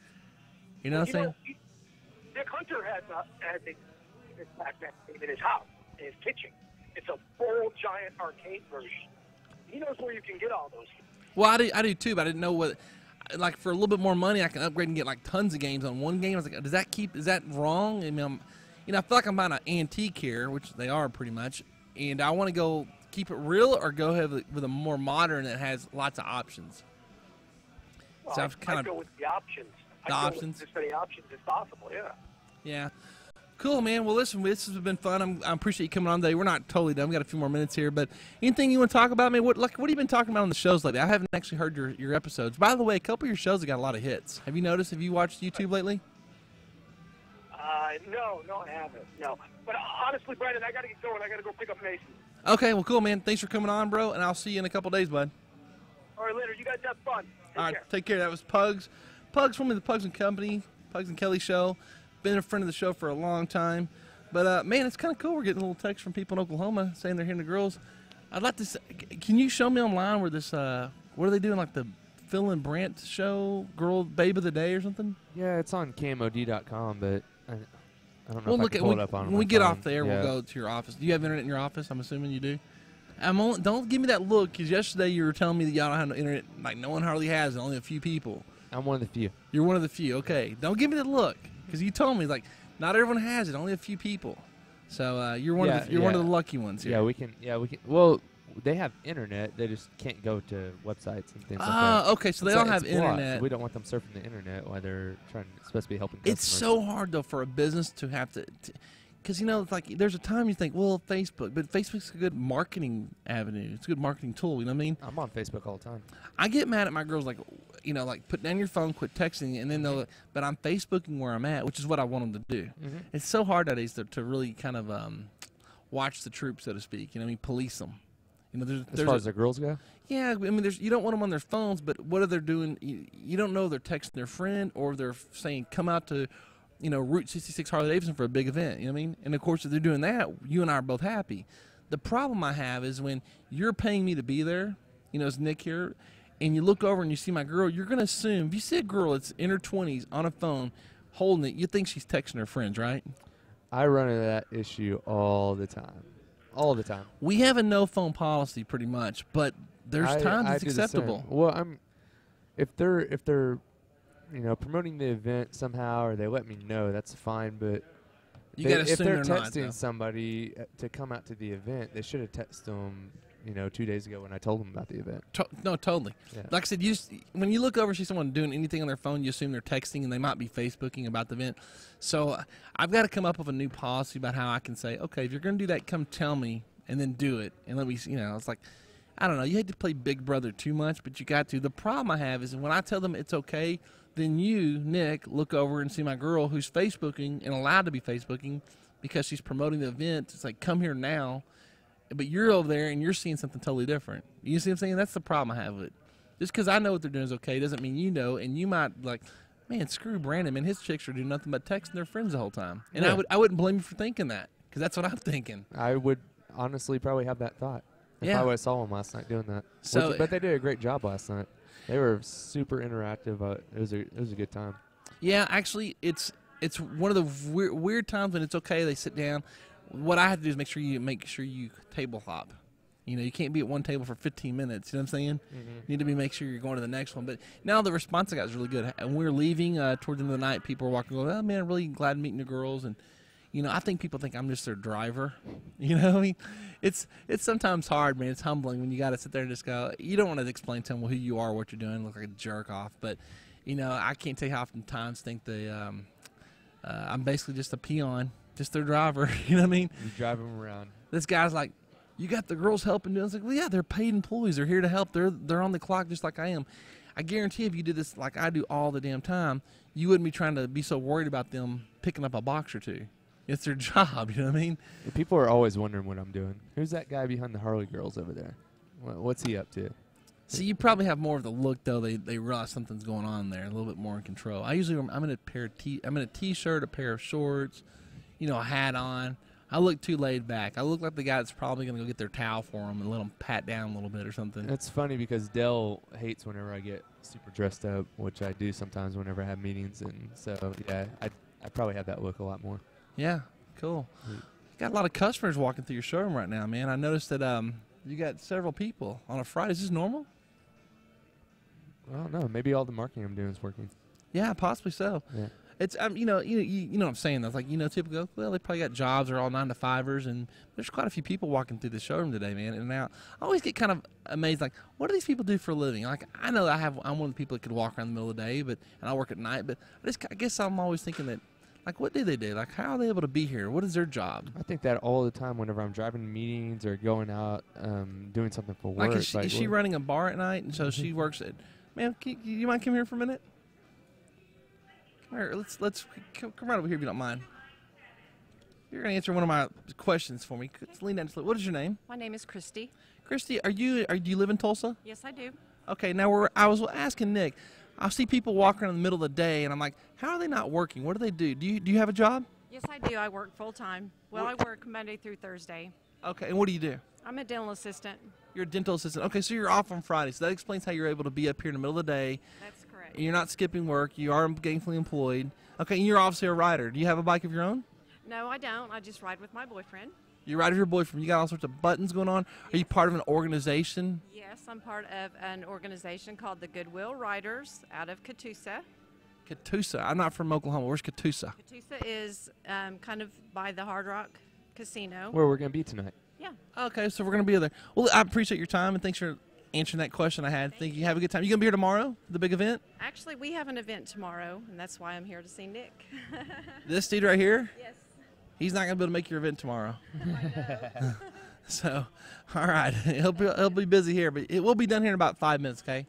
Speaker 1: You know what I'm saying?
Speaker 2: Nick Hunter has a Miss Pac-Man in his house, in his kitchen. It's a full, giant arcade version. He knows where you can get all those.
Speaker 1: Well, I do too, but I didn't know what. Like, for a little bit more money, I can upgrade and get like tons of games on one game. I was like, is that wrong? I mean, you know, I feel like I'm buying an antique here, which they are pretty much, and I want to go keep it real or go ahead with a more modern that has lots of options.
Speaker 2: Well,
Speaker 1: So I've kind of
Speaker 2: go with the options.
Speaker 1: The options?
Speaker 2: With as many options as possible. Yeah.
Speaker 1: Yeah. Cool, man. Well, listen, this has been fun. I appreciate you coming on today. We're not totally done. We got a few more minutes here, but anything you want to talk about? I mean, what have you been talking about on the shows lately? I haven't actually heard your episodes. By the way, a couple of your shows have got a lot of hits. Have you noticed? Have you watched YouTube lately?
Speaker 2: No, I haven't. No. But honestly, Brandon, I got to get going. I got to go pick up Mason.
Speaker 1: Okay, well, cool, man. Thanks for coming on, bro, and I'll see you in a couple days, bud.
Speaker 2: All right, later. You guys have fun.
Speaker 1: All right, take care. That was Pugs. Pugs from the Pugs and Company, Pugs and Kelly Show. Been a friend of the show for a long time. But, man, it's kind of cool. We're getting a little text from people in Oklahoma saying they're hearing the girls. I'd like to say, can you show me online where this, what are they doing, like the Phil and Brant show, Girl Babe of the Day or something?
Speaker 3: Yeah, it's on KMOD.com, but I don't know
Speaker 1: We'll
Speaker 3: if
Speaker 1: look
Speaker 3: I can pull it up on
Speaker 1: when
Speaker 3: my
Speaker 1: we get
Speaker 3: phone.
Speaker 1: off there,
Speaker 3: Yeah.
Speaker 1: we'll go to your office. Do you have internet in your office? I'm assuming you do. Don't give me that look, because yesterday you were telling me that y'all don't have no internet. Like, no one hardly has it, only a few people.
Speaker 3: I'm one of the few.
Speaker 1: You're one of the few. Okay. Don't give me that look, because you told me, like, not everyone has it, only a few people. So you're one of the lucky ones here.
Speaker 3: Yeah, we can. Well, they have internet. They just can't go to websites and things like that.
Speaker 1: Okay. So they don't have
Speaker 3: it's blocked.
Speaker 1: internet.
Speaker 3: We don't want them surfing the internet while they're supposed to be helping
Speaker 1: It's
Speaker 3: customers.
Speaker 1: so hard, though, for a business to have to because, you know, it's like there's a time you think, well, Facebook. But Facebook's a good marketing avenue. It's a good marketing tool. You know what I mean?
Speaker 3: I'm on Facebook all the time.
Speaker 1: I get mad at my girls, like, you know, like, put down your phone, quit texting, and then they'll, but I'm Facebooking where I'm at, which is what I want them to do.
Speaker 3: Mm-hmm.
Speaker 1: It's so hard nowadays to really kind of watch the troops, so to speak. You know what I mean? Police them. You know, there's
Speaker 3: As far as the girls go?
Speaker 1: Yeah, I mean, you don't want them on their phones, but what are they doing? You don't know if they're texting their friend or they're saying, come out to, you know, Route 66 Harley-Davidson for a big event. You know what I mean? And, of course, if they're doing that, you and I are both happy. The problem I have is when you're paying me to be there, you know, as Nick here, and you look over and you see my girl, you're going to assume, if you see a girl that's in her 20s on a phone holding it, you think she's texting her friends, right?
Speaker 3: I run into that issue all the time. All the time.
Speaker 1: We have a no-phone policy pretty much, but there's times
Speaker 3: I
Speaker 1: it's
Speaker 3: do the same.
Speaker 1: acceptable.
Speaker 3: Well, if they're you know, promoting the event somehow, or they let me know, that's fine. But
Speaker 1: You got to
Speaker 3: if
Speaker 1: assume
Speaker 3: they're
Speaker 1: they're not,
Speaker 3: texting
Speaker 1: though.
Speaker 3: somebody to come out to the event, they should have texted them, you know, 2 days ago when I told them about the event.
Speaker 1: No, totally.
Speaker 3: Yeah.
Speaker 1: Like I said, when you look over and see someone doing anything on their phone, you assume they're texting and they might be Facebooking about the event. So I've got to come up with a new policy about how I can say, okay, if you're going to do that, come tell me and then do it. And let me, you know, it's like, I don't know. You hate to play Big Brother too much, but you got to. The problem I have is when I tell them it's okay, then you, Nick, look over and see my girl who's Facebooking and allowed to be Facebooking because she's promoting the event. It's like, come here now. But you're over there and you're seeing something totally different. You see what I'm saying? That's the problem I have with it. Just because I know what they're doing is okay doesn't mean you know. And you might like, man, screw Brandon. Man, his chicks are doing nothing but texting their friends the whole time. And
Speaker 3: Yeah.
Speaker 1: I wouldn't blame you for thinking that because that's what I'm thinking.
Speaker 3: I would honestly probably have that thought if
Speaker 1: Yeah.
Speaker 3: I would have saw them last night doing that.
Speaker 1: So-
Speaker 3: But they did a great job last night. They were super interactive. It was a good time.
Speaker 1: Yeah, actually, it's one of the weird times when it's okay. They sit down. What I have to do is make sure you table hop. You know, you can't be at one table for 15 minutes. You know what I'm saying?
Speaker 3: Mm-hmm.
Speaker 1: You need to make sure you're going to the next one. But now the response I got is really good. And we're leaving towards the end of the night. People are walking, going, "Oh man, I'm really glad meeting the girls." And you know, I think people think I'm just their driver. You know, I mean, it's sometimes hard, man. It's humbling when you got to sit there and just go. You don't want to explain to them who you are, what you're doing, look like a jerk off. But you know, I can't tell you how oftentimes think I'm basically just a peon. Just their driver, you know what I mean?
Speaker 3: You drive them around.
Speaker 1: This guy's like, you got the girls helping. I was like, well, yeah, they're paid employees. They're here to help. They're on the clock just like I am. I guarantee if you did this like I do all the damn time, you wouldn't be trying to be so worried about them picking up a box or two. It's their job, you know what I mean?
Speaker 3: People are always wondering what I'm doing. Who's that guy behind the Harley girls over there? What's he up to?
Speaker 1: See, you probably have more of the look though. They realize something's going on there, a little bit more in control. I'm in a t-shirt, a pair of shorts, you know, a hat on. I look too laid back. I look like the guy that's probably going to go get their towel for them and let them pat down a little bit or something.
Speaker 3: It's funny because Dell hates whenever I get super dressed up, which I do sometimes whenever I have meetings. And so, yeah, I probably have that look a lot more.
Speaker 1: Yeah, cool. You got a lot of customers walking through your showroom right now, man. I noticed that you got several people on a Friday. Is this normal?
Speaker 3: I don't know. Maybe all the marketing I'm doing is working.
Speaker 1: Yeah, possibly so.
Speaker 3: Yeah.
Speaker 1: It's you know what I'm saying. That's like, you know, typical. Well, they probably got jobs. They're all 9-to-5ers, and there's quite a few people walking through the showroom today, man. And now I always get kind of amazed, like, what do these people do for a living? Like, I know I'm one of the people that could walk around in the middle of the day, and I work at night. But I guess I'm always thinking that, like, what do they do? Like, how are they able to be here? What is their job?
Speaker 3: I think that all the time whenever I'm driving meetings or going out doing something for work.
Speaker 1: Like, is she running a bar at night, and so she works at? Man, you mind coming here for a minute? Here, let's come right over here if you don't mind. You're gonna answer one of my questions for me. Let's lean down. What is your name?
Speaker 4: My name is Christy.
Speaker 1: Christy, do you live in Tulsa?
Speaker 4: Yes, I do.
Speaker 1: Okay, now I was asking Nick. I see people walking around in the middle of the day, and I'm like, how are they not working? What do they do? Do you have a job?
Speaker 4: Yes, I do. I work full time. Well, I work Monday through Thursday.
Speaker 1: Okay, and what do you do?
Speaker 4: I'm a dental assistant.
Speaker 1: You're a dental assistant. Okay, so you're off on Friday. So that explains how you're able to be up here in the middle of the day.
Speaker 4: That's correct.
Speaker 1: And you're not skipping work. You are gainfully employed. Okay, and you're obviously a rider. Do you have a bike of your own?
Speaker 4: No, I don't. I just ride with my boyfriend.
Speaker 1: You ride with your boyfriend. You got all sorts of buttons going on. Are you part of an organization?
Speaker 4: Yes, I'm part of an organization called the Goodwill Riders out of Catoosa.
Speaker 1: Catoosa. I'm not from Oklahoma. Where's Catoosa?
Speaker 4: Catoosa is kind of by the Hard Rock Casino.
Speaker 3: Where we're going to be tonight.
Speaker 4: Yeah.
Speaker 1: Okay, so we're going to be there. Well, I appreciate your time, and thanks for answering that question I had. Thank you. Have a good time. You going to be here tomorrow, the big event?
Speaker 4: Actually, we have an event tomorrow, and that's why I'm here to see Nick.
Speaker 1: This dude right here?
Speaker 4: Yes.
Speaker 1: He's not going to be able to make your event tomorrow. So, all right. He'll be busy here, but it will be done here in about 5 minutes, okay?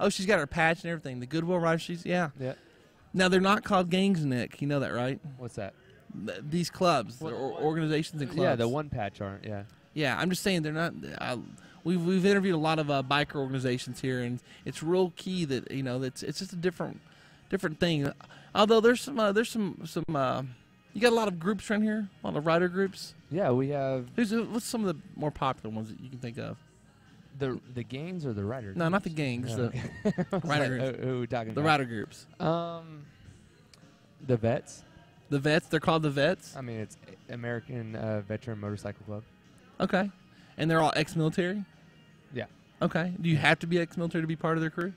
Speaker 1: Oh, she's got her patch and everything. The Goodwill Rider, yeah.
Speaker 3: Yeah.
Speaker 1: Now, they're not called gangs, Nick. You know that, right?
Speaker 3: What's that?
Speaker 1: These clubs, they're organizations and clubs.
Speaker 3: Yeah, the one patch aren't, yeah.
Speaker 1: Yeah, I'm just saying they're not. We've interviewed a lot of biker organizations here, and it's real key that it's just a different thing. Although there's some you got a lot of groups around here, a lot of rider groups.
Speaker 3: Yeah, we have.
Speaker 1: What's some of the more popular ones that you can think of?
Speaker 3: The gangs or the rider groups?
Speaker 1: No, not the gangs.
Speaker 3: No.
Speaker 1: The rider groups.
Speaker 3: Who are we talking about?
Speaker 1: The rider groups.
Speaker 3: The vets.
Speaker 1: The vets. They're called the vets.
Speaker 3: I mean, it's American Veteran Motorcycle Club.
Speaker 1: Okay, and they're all ex-military.
Speaker 3: Yeah.
Speaker 1: Okay. Do you have to be ex-military to be part of their crew?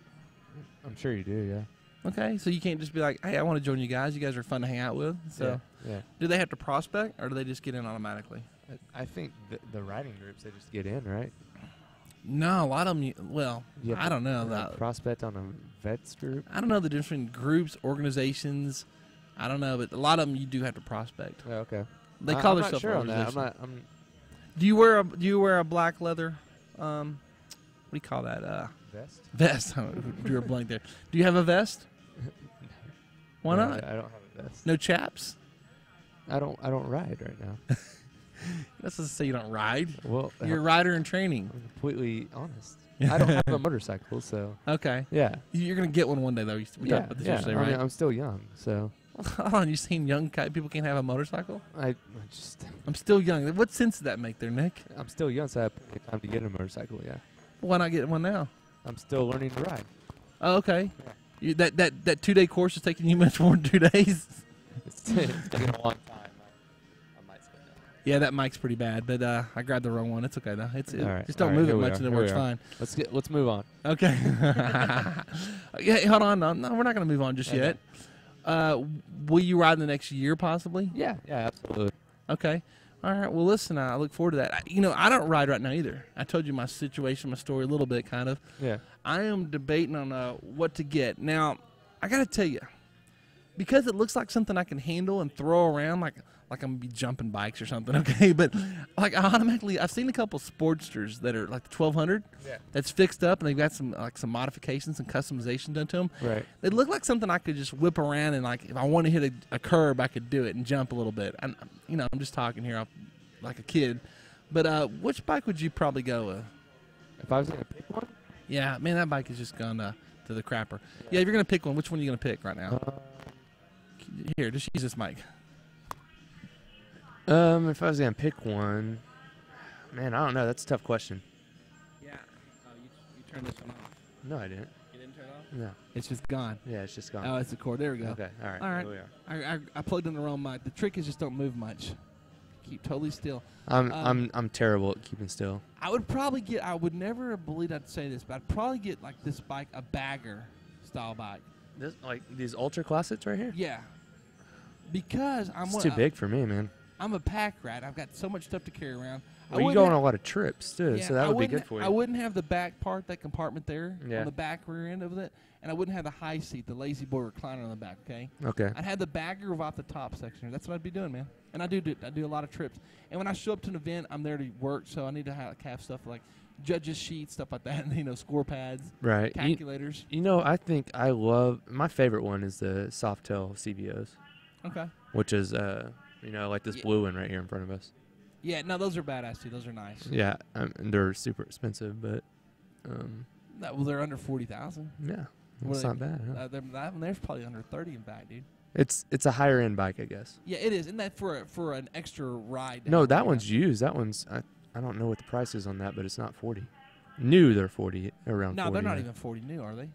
Speaker 3: I'm sure you do. Yeah.
Speaker 1: Okay, so you can't just be like, hey, I want to join you guys. You guys are fun to hang out with. So,
Speaker 3: yeah.
Speaker 1: Do they have to prospect, or do they just get in automatically?
Speaker 3: I think the riding groups, they just get in, right?
Speaker 1: No, a lot of them. Well, I don't know.
Speaker 3: Prospect on a vets group.
Speaker 1: I don't know the difference between groups, organizations. I don't know, but a lot of them you do have to prospect.
Speaker 3: Oh, okay.
Speaker 1: They call
Speaker 3: I'm
Speaker 1: themselves
Speaker 3: not sure on that.
Speaker 1: organization. Do you wear a black leather? What do you call that?
Speaker 3: Vest.
Speaker 1: Vest. Drew a blank there. Do you have a vest? Why
Speaker 3: No,
Speaker 1: not?
Speaker 3: I don't have a vest.
Speaker 1: No chaps.
Speaker 3: I don't ride right now.
Speaker 1: That's to say you don't ride.
Speaker 3: Well,
Speaker 1: You're a rider in training.
Speaker 3: I'm completely honest. I don't have a motorcycle, so
Speaker 1: Okay.
Speaker 3: yeah.
Speaker 1: You're gonna get one day though. We talked about this yesterday,
Speaker 3: I
Speaker 1: right?
Speaker 3: mean, I'm still young, so
Speaker 1: Hold on, you seen young people can't have a motorcycle?
Speaker 3: just
Speaker 1: I'm still young. What sense does that make there, Nick?
Speaker 3: I'm still young, so I have plenty of time to get a motorcycle. Yeah.
Speaker 1: Why not get one now?
Speaker 3: I'm still learning to ride.
Speaker 1: Oh, okay. That 2-day course is taking you much more than 2 days.
Speaker 3: It's taking a long time. I might skip that.
Speaker 1: Yeah, that mic's pretty bad, but I grabbed the wrong one. It's okay though.
Speaker 3: All right.
Speaker 1: Just don't
Speaker 3: All right,
Speaker 1: move
Speaker 3: here
Speaker 1: it
Speaker 3: we
Speaker 1: much
Speaker 3: are.
Speaker 1: and it
Speaker 3: Here we
Speaker 1: works
Speaker 3: are.
Speaker 1: fine.
Speaker 3: Let's move on.
Speaker 1: Okay. Yeah, hold on. No, we're not going to move on just
Speaker 3: Okay.
Speaker 1: yet. Will you ride in the next year possibly?
Speaker 3: Yeah, absolutely.
Speaker 1: Okay. All right. Well, listen, I look forward to that. I don't ride right now either. I told you my situation, my story a little bit, kind of.
Speaker 3: Yeah.
Speaker 1: I am debating on what to get. Now, I got to tell you, because it looks like something I can handle and throw around like I'm going to be jumping bikes or something, okay? But, like, I've seen a couple Sportsters that are like the 1200 that's fixed up, and they've got some modifications and customization done to them.
Speaker 3: Right.
Speaker 1: They look like something I could just whip around and, like, if I want to hit a curb, I could do it and jump a little bit. And, I'm just talking here like a kid. But which bike would you probably go with?
Speaker 3: If I was going to pick one?
Speaker 1: Yeah, man, that bike has just gone to the crapper. Yeah, if you're going to pick one, which one are you going to pick right now? Here, just use this mic.
Speaker 3: If I was going to pick one, man, I don't know. That's a tough question.
Speaker 1: Yeah. Oh, you turned this one off.
Speaker 3: No, I didn't.
Speaker 1: You didn't turn it off?
Speaker 3: No.
Speaker 1: It's just gone.
Speaker 3: Yeah, it's just gone.
Speaker 1: Oh, it's the cord. There we go.
Speaker 3: Okay, all right.
Speaker 1: All right.
Speaker 3: Here we are.
Speaker 1: I plugged in the wrong mic. The trick is just don't move much. Keep totally still.
Speaker 3: I'm terrible at keeping still.
Speaker 1: I would probably get. I would never have believed I'd say this, but I'd probably get like this bike, a bagger style bike.
Speaker 3: This, like these ultra classics right here?
Speaker 1: Yeah. Because
Speaker 3: It's too big for me, man.
Speaker 1: I'm a pack rat. I've got so much stuff to carry around.
Speaker 3: Well, you go on a lot of trips too, so that would be good for you.
Speaker 1: I wouldn't have the back part, that compartment there,
Speaker 3: Yeah.
Speaker 1: on the back rear end of it, and I wouldn't have the high seat, the lazy boy recliner on the back. Okay.
Speaker 3: Okay.
Speaker 1: I'd have the bagger without the top section. That's what I'd be doing, man. And I do a lot of trips. And when I show up to an event, I'm there to work, so I need to have stuff like judges' sheets, stuff like that, and, score pads,
Speaker 3: right,
Speaker 1: calculators.
Speaker 3: I think I love my favorite one is the Softail CVOs.
Speaker 1: Okay.
Speaker 3: Which is like this blue one right here in front of us.
Speaker 1: Yeah, no, those are badass too. Those are nice.
Speaker 3: Yeah, and they're super expensive, but
Speaker 1: they're under 40,000.
Speaker 3: Yeah, it's not bad. Huh?
Speaker 1: They're probably under 30 in fact, dude.
Speaker 3: It's a higher end bike, I guess.
Speaker 1: Yeah, it is. Isn't that for an extra ride?
Speaker 3: No, that one's used. That one's I don't know what the price is on that, but it's not 40. New, they're 40 around.
Speaker 1: No,
Speaker 3: 40,
Speaker 1: they're not
Speaker 3: right?
Speaker 1: even 40 new, are they?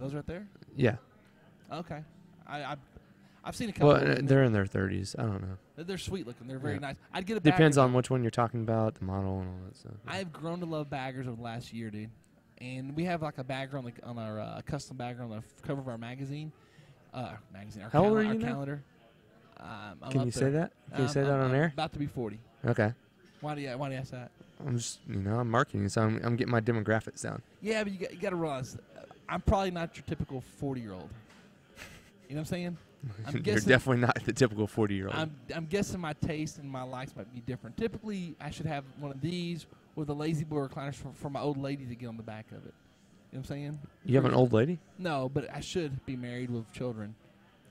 Speaker 1: Those right there?
Speaker 3: Yeah.
Speaker 1: Okay, I've seen a couple.
Speaker 3: Well, they're in their 30s. I don't know.
Speaker 1: They're sweet looking. They're very nice. I'd get a
Speaker 3: Depends
Speaker 1: bagger,
Speaker 3: on which one you're talking about, the model and all that stuff.
Speaker 1: I have grown to love baggers over the last year, dude. And we have like a bagger on our custom bagger on the cover of our magazine. Our
Speaker 3: How old are you now?
Speaker 1: calendar.
Speaker 3: Can you say that? Can you say that on air?
Speaker 1: About to be 40.
Speaker 3: Okay.
Speaker 1: Why do you ask that?
Speaker 3: I'm just I'm marketing, so I'm getting my demographics down.
Speaker 1: Yeah, but you got to realize, I'm probably not your typical 40-year-old. You know what I'm saying?
Speaker 3: You're definitely not the typical 40-year-old.
Speaker 1: I'm guessing my taste and my likes might be different. Typically, I should have one of these with a lazy boy recliners for my old lady to get on the back of it. You know what I'm saying?
Speaker 3: You have an old lady?
Speaker 1: No, but I should be married with children.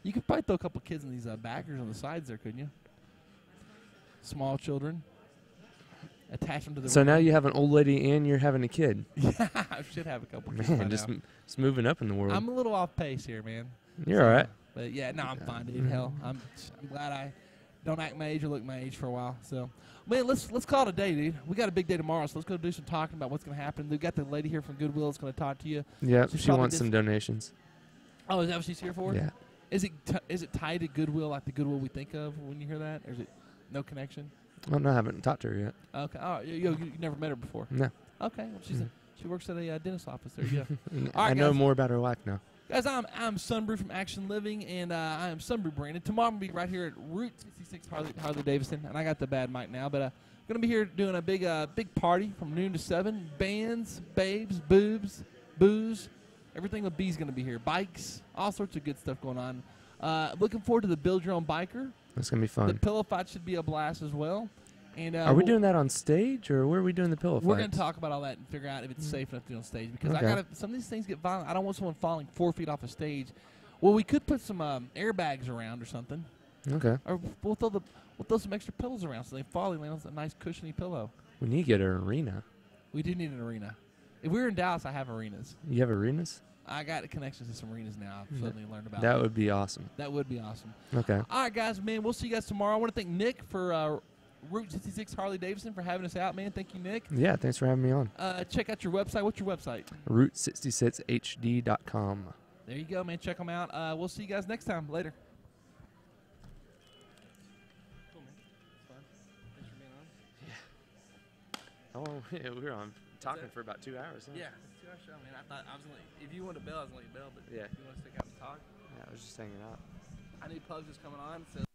Speaker 1: You could probably throw a couple kids in these backers on the sides there, couldn't you? Small children. Attach them to the.
Speaker 3: So now you have an old lady and you're having a kid.
Speaker 1: Yeah, I should have a couple kids.
Speaker 3: Man, just moving up in the world.
Speaker 1: I'm a little off pace here, man.
Speaker 3: You're all right.
Speaker 1: But yeah, no, I'm fine, dude. Hell, I'm glad I don't act my age or look my age for a while. So, man, let's call it a day, dude. We got a big day tomorrow, so let's go do some talking about what's going to happen. We've got the lady here from Goodwill that's going to talk to you.
Speaker 3: Yeah, she wants some donations.
Speaker 1: Oh, is that what she's here for?
Speaker 3: Yeah.
Speaker 1: Is it tied to Goodwill, like the Goodwill we think of when you hear that, or is it no connection?
Speaker 3: Well, no, I haven't talked to her yet.
Speaker 1: Okay. Oh, you never met her before?
Speaker 3: No.
Speaker 1: Okay. Well, she works at a dentist office. There you go.
Speaker 3: I know more about her life now.
Speaker 1: Guys, I'm Sunbrew from Action Living, and I am Sunbrew Brandon. Tomorrow I'm going to be right here at Route 66 Harley Davidson, and I got the bad mic now, but I'm going to be here doing a big party from noon to 7. Bands, babes, boobs, booze, everything with B's going to be here. Bikes, all sorts of good stuff going on. Looking forward to the Build Your Own Biker.
Speaker 3: That's going to be fun.
Speaker 1: The pillow fight should be a blast as well. And
Speaker 3: are we doing that on stage, or where are we doing the pillow fights?
Speaker 1: We're going to talk about all that and figure out if it's safe enough to do on stage. Because some of these things get violent. I don't want someone falling 4 feet off a stage. Well, we could put some airbags around or something.
Speaker 3: Okay.
Speaker 1: Or we'll throw some extra pillows around so they fall and land on a nice cushiony pillow.
Speaker 3: We need to get an arena.
Speaker 1: We do need an arena. If we were in Dallas, I have arenas.
Speaker 3: You have arenas?
Speaker 1: I got connections to some arenas now. I've suddenly learned about
Speaker 3: that. Would be awesome.
Speaker 1: That would be awesome.
Speaker 3: Okay.
Speaker 1: All right, guys, man, we'll see you guys tomorrow. I want to thank Nick for Route 66 Harley Davidson for having us out, man. Thank you, Nick.
Speaker 3: Yeah, thanks for having me on.
Speaker 1: Check out your website. What's your website?
Speaker 3: Route66hd.com.
Speaker 1: There you go, man. Check them out. We'll see you guys next time. Later. Cool, man. It's fun. Thanks for being on.
Speaker 3: Yeah. Oh, yeah, we were on talking for about 2 hours. Huh?
Speaker 1: Yeah, it's a 2 hour show, man. I thought I was going to, if you wanted to bail, I was going to bail, but
Speaker 3: yeah.
Speaker 1: if you want to stick out and talk?
Speaker 3: Yeah, I was just hanging out.
Speaker 1: I need Pugs is coming on, so.